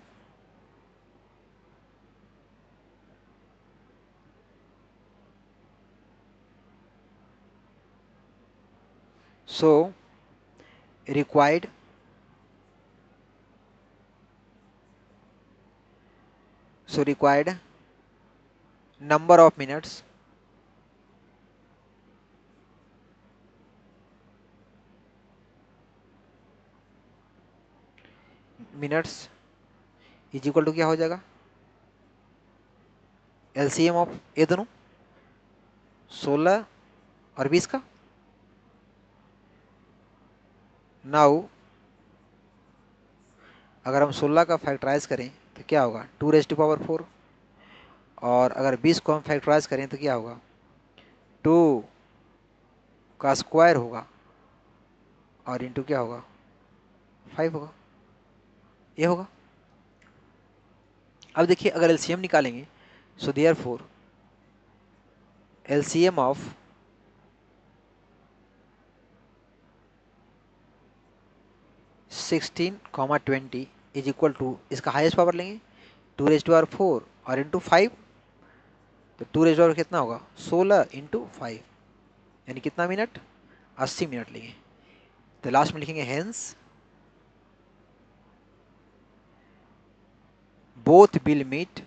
required required number of minutes is equal to क्या हो जाएगा, एलसीएम ऑफ ये दोनों 16 और 20 का। नाउ अगर हम 16 का फैक्टराइज करें तो क्या होगा, 2⁴, और अगर 20 को हम फैक्टराइज करें तो क्या होगा, 2 का स्क्वायर होगा, और इंटू क्या होगा, 5 होगा, ये होगा। अब देखिए अगर एलसीएम निकालेंगे, so therefore LCM of 16, 20 is equal to, इसका हाईएस्ट पावर लेंगे 2⁴ और इंटू 5, तो 2⁴ कितना होगा, 16 इंटू 5, यानी कितना मिनट, 80 मिनट लेंगे। तो लास्ट में लिखेंगे hence both will meet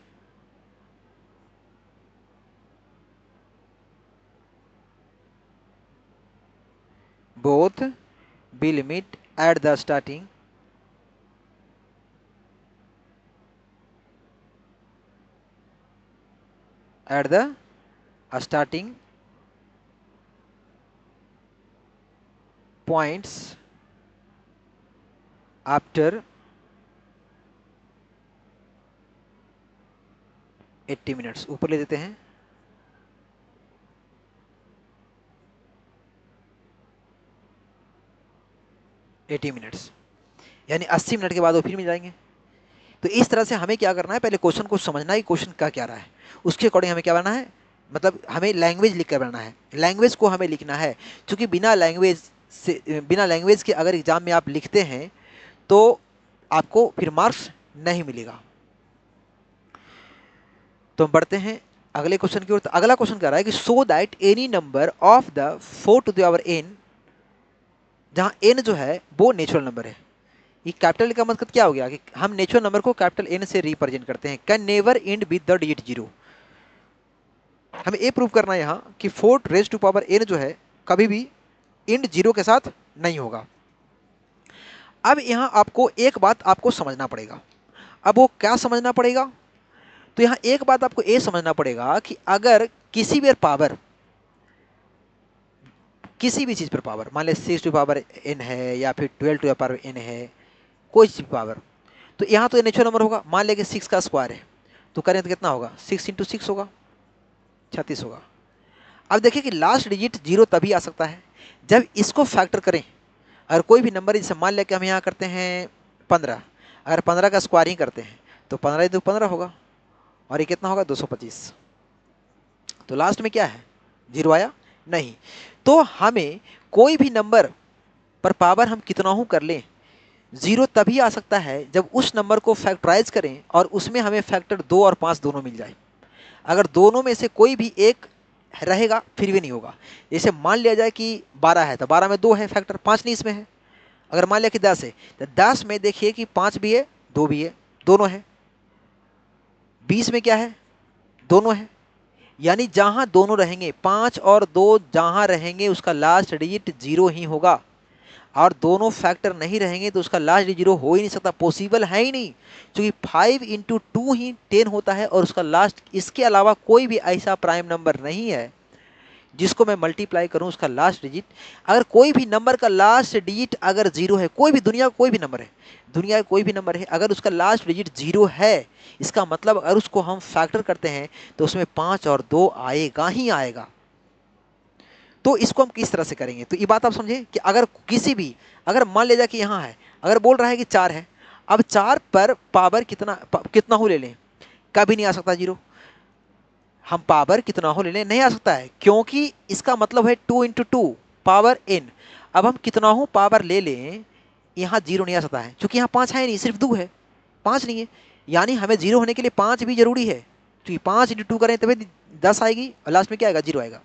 both will meet at the starting points after 80 minutes, ऊपर ले देते हैं 80 मिनट्स, यानी 80 मिनट के बाद वो फिर मिल जाएंगे। तो इस तरह से हमें क्या करना है, पहले क्वेश्चन को समझना है, क्वेश्चन का क्या रहा है, उसके अकॉर्डिंग हमें क्या बनाना है, मतलब हमें लैंग्वेज लिख कर बनाना है, लैंग्वेज को हमें लिखना है, क्योंकि बिना लैंग्वेज के अगर एग्जाम में आप लिखते हैं तो आपको फिर मार्क्स नहीं मिलेगा। तो हम बढ़ते हैं अगले क्वेश्चन की ओर। तो अगला क्वेश्चन कह रहा है कि so that any number of the 4 to the power n जहाँ n जो है वो नेचुरल नंबर है। ये कैपिटल का मतलब क्या हो गया कि हम नेचुरल नंबर को कैपिटल N से रिप्रेजेंट करते हैं। Can never and with the digit zero. हमें ये प्रूव करना है यहाँ कि 4 रेज टू पावर n जो है कभी भी इंड जीरो के साथ नहीं होगा। अब यहाँ आपको एक बात आपको समझना पड़ेगा। अब वो क्या समझना पड़ेगा? तो यहाँ एक बात आपको ये समझना पड़ेगा कि अगर किसी भी पावर, किसी भी चीज़ पर पावर, मान लें 6 टू पावर n है या फिर 12 टू पावर n है, कोई चीज़ पावर, तो यहाँ तो नेचुरल नंबर होगा। मान लें कि 6 का स्क्वायर है तो करें तो कितना होगा? 6 इंटू 6 होगा, 36 होगा। अब देखिए कि लास्ट डिजिट जीरो तभी आ सकता है जब इसको फैक्टर करें। अगर कोई भी नंबर जैसे मान लें कि हम यहाँ करते हैं 15, अगर 15 का स्क्वायर ही करते हैं तो 15 इंटू 15 होगा और ये कितना होगा? 225। तो लास्ट में क्या है? जीरो आया नहीं। तो हमें कोई भी नंबर पर पावर हम कितना ही कर लें, जीरो तभी आ सकता है जब उस नंबर को फैक्टराइज करें और उसमें हमें फैक्टर 2 और 5 दोनों मिल जाए। अगर दोनों में से कोई भी एक रहेगा फिर भी नहीं होगा। जैसे मान लिया जाए कि 12 है तो 12 में 2 है फैक्टर, 5 नहीं इसमें है। अगर मान लिया कि 10 है तो 10 में देखिए कि 5 भी है 2 भी है, दोनों है। 20 में क्या है? दोनों है। यानी जहां दोनों रहेंगे 5 और 2 जहां रहेंगे उसका लास्ट डिजिट जीरो ही होगा। और दोनों फैक्टर नहीं रहेंगे तो उसका लास्ट जीरो हो ही नहीं सकता, पॉसिबल है ही नहीं। क्योंकि 5 इंटू 2 ही 10 होता है और उसका लास्ट, इसके अलावा कोई भी ऐसा प्राइम नंबर नहीं है जिसको मैं मल्टीप्लाई करूं उसका लास्ट डिजिट। अगर कोई भी नंबर का लास्ट डिजिट अगर जीरो है, कोई भी दुनिया का कोई भी नंबर है, दुनिया का कोई भी नंबर है, अगर उसका लास्ट डिजिट जीरो है, इसका मतलब अगर उसको हम फैक्टर करते हैं तो उसमें 5 और 2 आएगा ही आएगा। तो इसको हम किस तरह से करेंगे? तो ये बात आप समझे कि अगर किसी भी, अगर मान लिया जाए कि यहाँ है, अगर बोल रहा है कि 4 है, अब 4 पर पावर कितना हो ले लें, कभी नहीं आ सकता जीरो। हम पावर कितना हो ले लें, नहीं आ सकता है, क्योंकि इसका मतलब है 2 इंटू 2 पावर n। अब हम कितना हो पावर ले लें, यहाँ जीरो नहीं आ सकता है, क्योंकि यहाँ 5 है नहीं, सिर्फ 2 है, 5 नहीं है। यानी हमें जीरो होने के लिए 5 भी जरूरी है, क्योंकि 5 इंटू 2 करें तभी 10 आएगी और लास्ट में क्या आएगा? जीरो आएगा।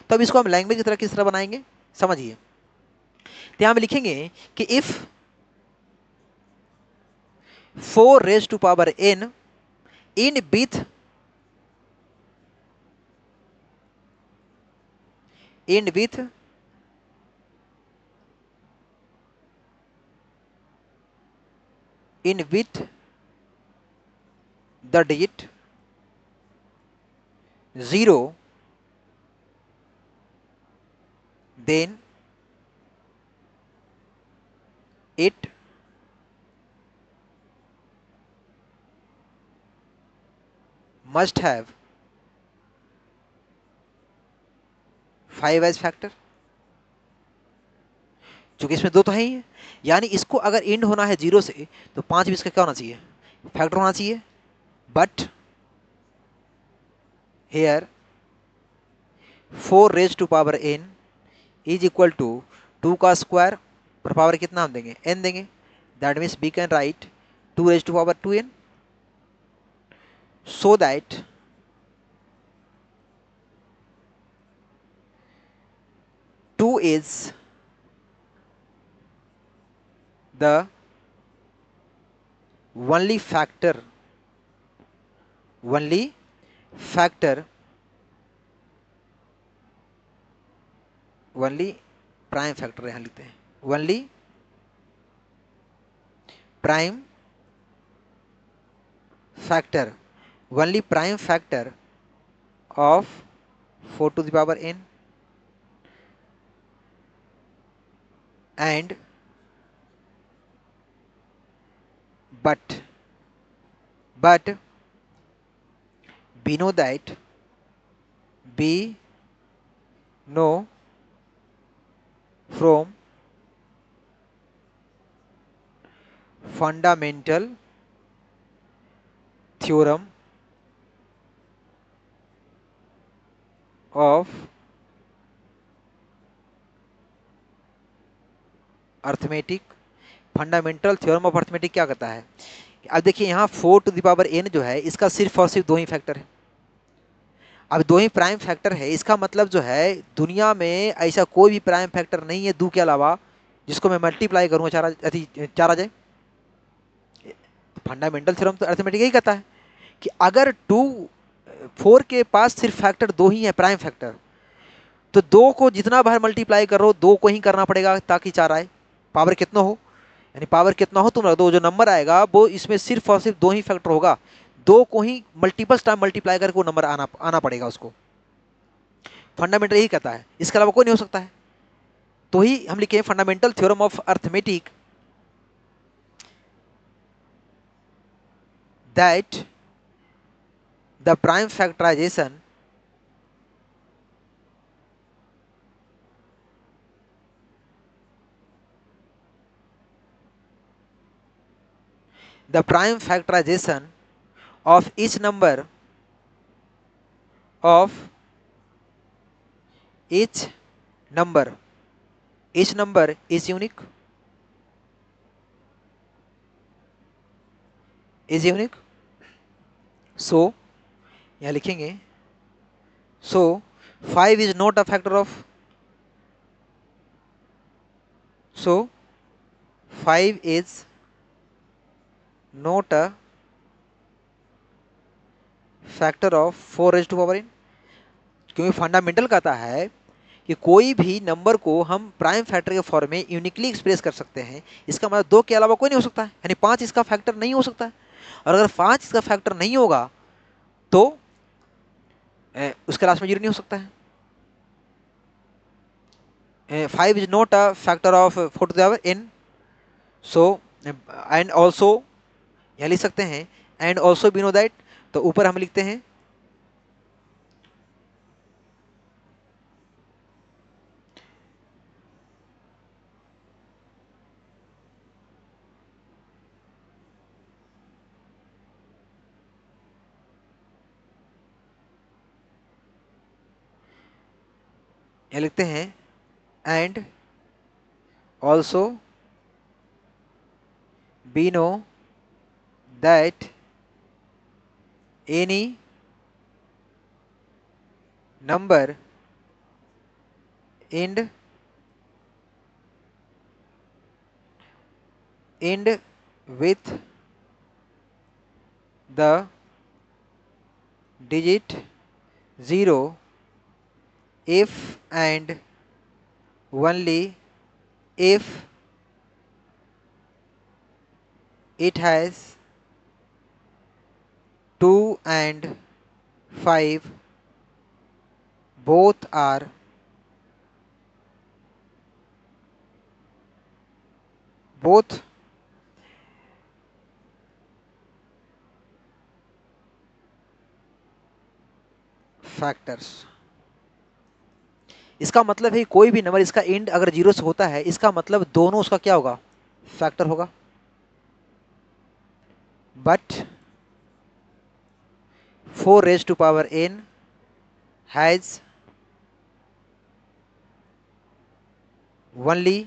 तो अब इसको हम लैंग्वेज की तरह किस तरह बनाएंगे समझिए। तो यहां हम लिखेंगे कि if 4 raise to power n end with the digit 0, then it must have 5 as factor. चूंकि इसमें 2 तो है ही है, यानी इसको अगर एंड होना है जीरो से तो 5 भी इसका क्या होना चाहिए? फैक्टर होना चाहिए। But here 4 raise to power n is equal to 2 का स्क्वायर पर पावर कितना हम देंगे? n देंगे। That means we can write 2 raise to power 2n, so that 2 is the only factor only prime factor यहां लिखते हैं, only prime factor of 4 to the power n and but we know from fundamental theorem of arithmetic, fundamental theorem of arithmetic क्या कहता है? अब देखिए यहाँ 4 to the power n जो है इसका सिर्फ और सिर्फ 2 ही फैक्टर है। अब 2 ही प्राइम फैक्टर है, इसका मतलब जो है दुनिया में ऐसा कोई भी प्राइम फैक्टर नहीं है 2 के अलावा जिसको मैं मल्टीप्लाई करूँगा चार आ जाए। फंडामेंटल थ्योरम तो अर्थमेटिक यही कहता है कि अगर 4 के पास सिर्फ फैक्टर 2 ही है, प्राइम फैक्टर, तो 2 को जितना बार मल्टीप्लाई कर रहे हो 2 को ही करना पड़ेगा ताकि 4 आए, पावर कितना हो, यानी पावर कितना हो तुम रख दो, जो नंबर आएगा वो इसमें सिर्फ और सिर्फ 2 ही फैक्टर होगा, 2 को ही मल्टीपल टाइम मल्टीप्लाई करके वो नंबर आना पड़ेगा उसको। फंडामेंटल यही कहता है, इसके अलावा कोई नहीं हो सकता है। तो ही हम लिखे fundamental theorem of arithmetic that the prime factorization of each number of each number is unique, so यहाँ लिखेंगे so 5 is not a factor of, so 5 is not a factor of 4 raised to power n, क्योंकि fundamental कहता है कि कोई भी number को हम प्राइम फैक्टर के फॉर्म में यूनिकली एक्सप्रेस कर सकते हैं। इसका मतलब 2 के अलावा कोई नहीं हो सकता है, यानी 5 इसका फैक्टर नहीं हो सकता है। और अगर 5 इसका फैक्टर नहीं होगा तो उसके लास्ट में 0 नहीं हो सकता है। 5 is not a factor of 4 to the power n, so and also यहाँ लिख सकते हैं and also we know that, तो ऊपर हम लिखते हैं and also we know that any number end with the digit 0 if and only if it has 2 and 5 both factors. इसका मतलब है कोई भी नंबर इसका एंड अगर 0 से होता है, इसका मतलब दोनों उसका क्या होगा, फैक्टर होगा। But 4 raised to power n has only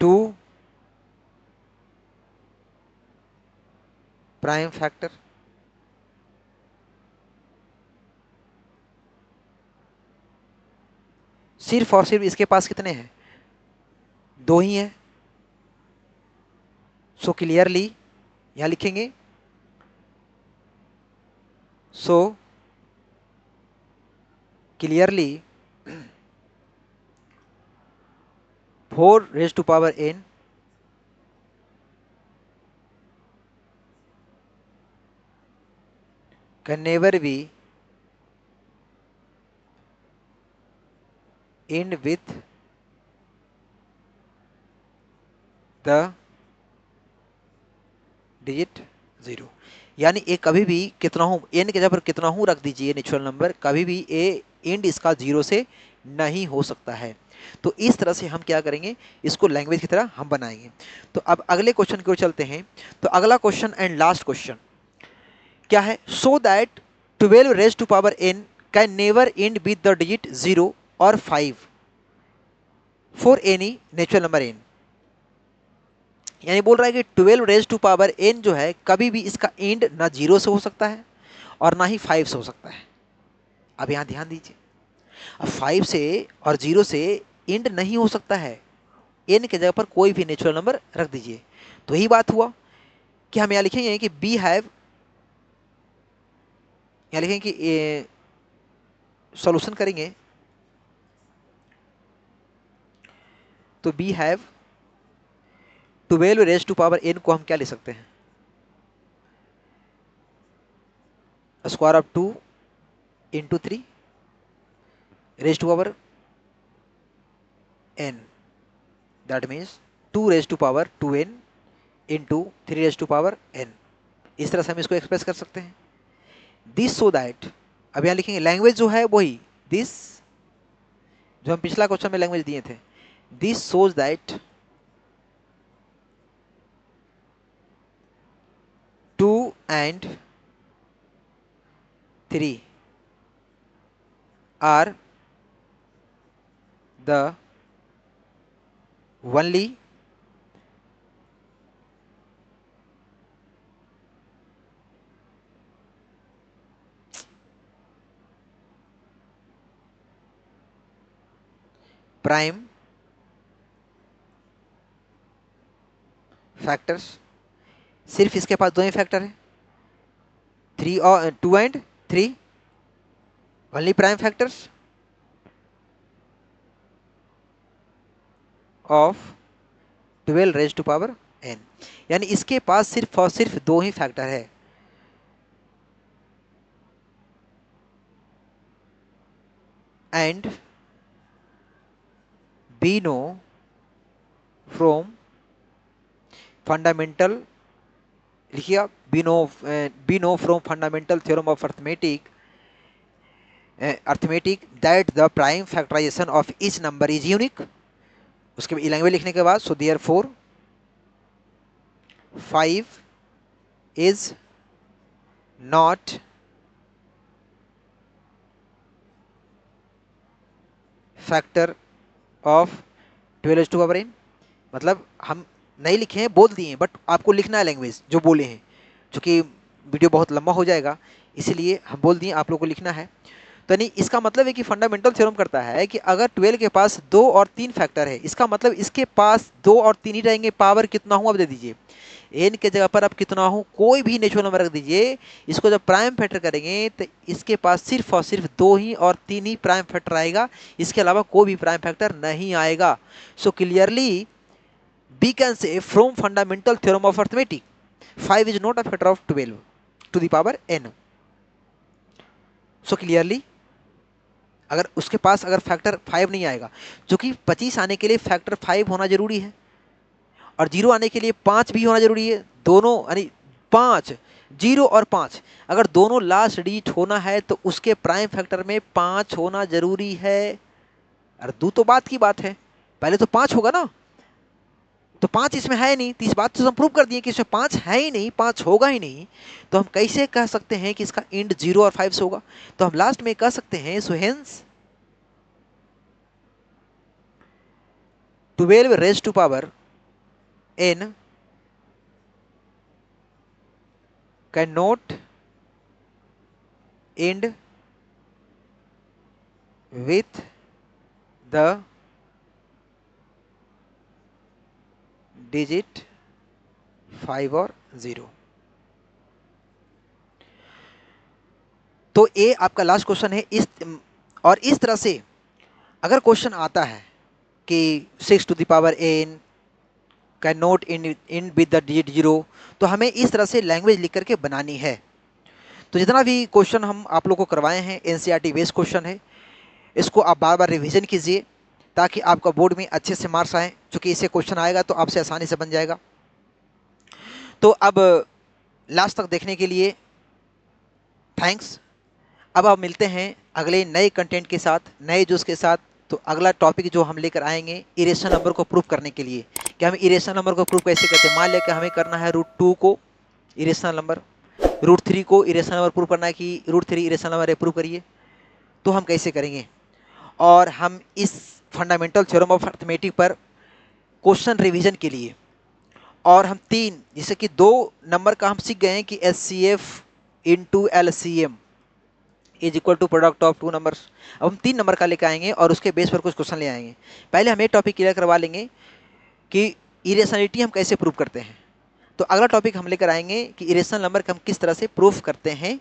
2 prime factor. सिर्फ और सिर्फ इसके पास कितने हैं, 2 ही हैं। सो क्लियरली यहां लिखेंगे so clearly 4 raised to power n can never be end with the digit 0, यानी ए कभी भी कितना हूं, n के जगह पर कितना हूं रख दीजिए नेचुरल नंबर, कभी भी ए एंड इसका 0 से नहीं हो सकता है। तो इस तरह से हम क्या करेंगे, इसको लैंग्वेज की तरह हम बनाएंगे। तो अब अगले क्वेश्चन की ओर चलते हैं। तो अगला क्वेश्चन एंड लास्ट क्वेश्चन क्या है, so that 12 raised to power n can never and with the digit 0 और 5 for any natural number n। यानी बोल रहा है कि 12 raised to power n जो है कभी भी इसका एंड ना 0 से हो सकता है और ना ही 5 से हो सकता है। अब यहां ध्यान दीजिए, अब 5 से और 0 से एंड नहीं हो सकता है, n के जगह पर कोई भी नेचुरल नंबर रख दीजिए। तो यही बात हुआ कि हम यहाँ लिखेंगे कि बी हैव, यहाँ लिखेंगे कि सॉल्यूशन करेंगे तो we have 12 raise to power n को हम क्या ले सकते हैं, square of 2 into 3 raise to power n, that means 2 raise to power 2n into 3 raise to power n। इस तरह से हम इसको एक्सप्रेस कर सकते हैं। दिस सो दैट, अब यहाँ लिखेंगे लैंग्वेज जो है वही दिस, जो हम पिछला क्वेश्चन में लैंग्वेज दिए थे, this shows that 2 and 3 are the only prime factors, सिर्फ इसके पास दो ही फैक्टर है, 3 और 2 and 3, only prime factors of 12 raise to power n, यानी इसके पास सिर्फ और सिर्फ दो ही फैक्टर है। And we know from fundamental, लिखिए आप, we know from fundamental theorem of arithmetic that the prime factorization of each number is unique। उसके बाद लैंग्वेज लिखने के बाद, so therefore 5 is not factor of 12 to power n। मतलब हम नहीं लिखे हैं, बोल दिए हैं, बट आपको लिखना है लैंग्वेज जो बोले हैं, चूंकि वीडियो बहुत लंबा हो जाएगा इसीलिए हम बोल दिए, आप लोगों को लिखना है। तो नहीं, इसका मतलब है कि फंडामेंटल थ्योरम करता है कि अगर 12 के पास 2 और 3 फैक्टर है, इसका मतलब इसके पास 2 और 3 ही रहेंगे। पावर कितना हूँ अब दे दीजिए, n के जगह पर अब कितना हूँ, कोई भी नेचुरल नंबर रख दीजिए। इसको जब प्राइम फैक्टर करेंगे तो इसके पास सिर्फ और सिर्फ 2 ही और 3 ही प्राइम फैक्टर आएगा, इसके अलावा कोई भी प्राइम फैक्टर नहीं आएगा। So clearly we can say from fundamental theorem of arithmetic 5 is not a factor of 12 to the power n। So clearly अगर उसके पास अगर फैक्टर 5 नहीं आएगा, जो कि 25 आने के लिए फैक्टर 5 होना जरूरी है और 0 आने के लिए 5 भी होना जरूरी है, दोनों यानी 5, 0 और 5, अगर दोनों लास्ट डिजिट होना है तो उसके प्राइम फैक्टर में 5 होना जरूरी है। अरे दो तो बात की बात है, पहले तो 5 होगा ना, तो 5 इसमें है नहीं, तो इस बात से हम प्रूव कर दिए कि इसमें 5 है ही नहीं, 5 होगा ही नहीं। तो हम कैसे कह सकते हैं कि इसका एंड 0 और 5 से होगा, तो हम लास्ट में कह सकते हैं so hence 12 raise to power n can not end with the digit 5 और 0। तो ये आपका लास्ट क्वेश्चन है। इस तरह से अगर क्वेश्चन आता है कि 6 to the power n can not end with the digit 0, तो हमें इस तरह से लैंग्वेज लिख करके बनानी है। तो जितना भी क्वेश्चन हम आप लोग को करवाए हैं एनसीईआरटी बेस्ड क्वेश्चन है, इसको आप बार बार रिवीजन कीजिए ताकि आपका बोर्ड में अच्छे से मार्क्स आए, क्योंकि इससे क्वेश्चन आएगा तो आपसे आसानी से बन जाएगा। तो अब लास्ट तक देखने के लिए थैंक्स। अब आप मिलते हैं अगले नए कंटेंट के साथ, नए जोश के साथ। तो अगला टॉपिक जो हम लेकर आएंगे इरेशनल नंबर को प्रूव करने के लिए, कि हम इरेशनल नंबर को प्रूव कैसे करते हैं। मान लिया कि हमें करना है √2 को इरेशनल नंबर, √3 को इरेशनल नंबर प्रूव करना है कि √3 इरेशनल नंबर है, प्रूव करिए। तो हम कैसे करेंगे, और हम इस फंडामेंटल थ्योरम ऑफ अर्थमेटिक पर क्वेश्चन रिवीजन के लिए, और हम 3 जैसे कि 2 नंबर का हम सीख गए हैं कि HCF into LCM is equal to product of 2 numbers. अब हम 3 नंबर का लेकर आएंगे और उसके बेस पर कुछ क्वेश्चन ले आएंगे। पहले हम ये टॉपिक क्लियर करवा लेंगे कि इरेशनलिटी हम कैसे प्रूव करते हैं। तो अगला टॉपिक हम लेकर आएंगे कि इरेशनल नंबर का हम किस तरह से प्रूफ करते हैं।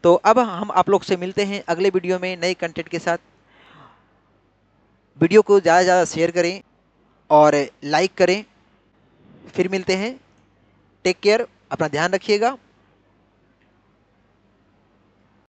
तो अब हम आप लोग से मिलते हैं अगले वीडियो में नए कंटेंट के साथ। वीडियो को ज़्यादा से ज़्यादा शेयर करें और लाइक करें। फिर मिलते हैं। टेक केयर, अपना ध्यान रखिएगा।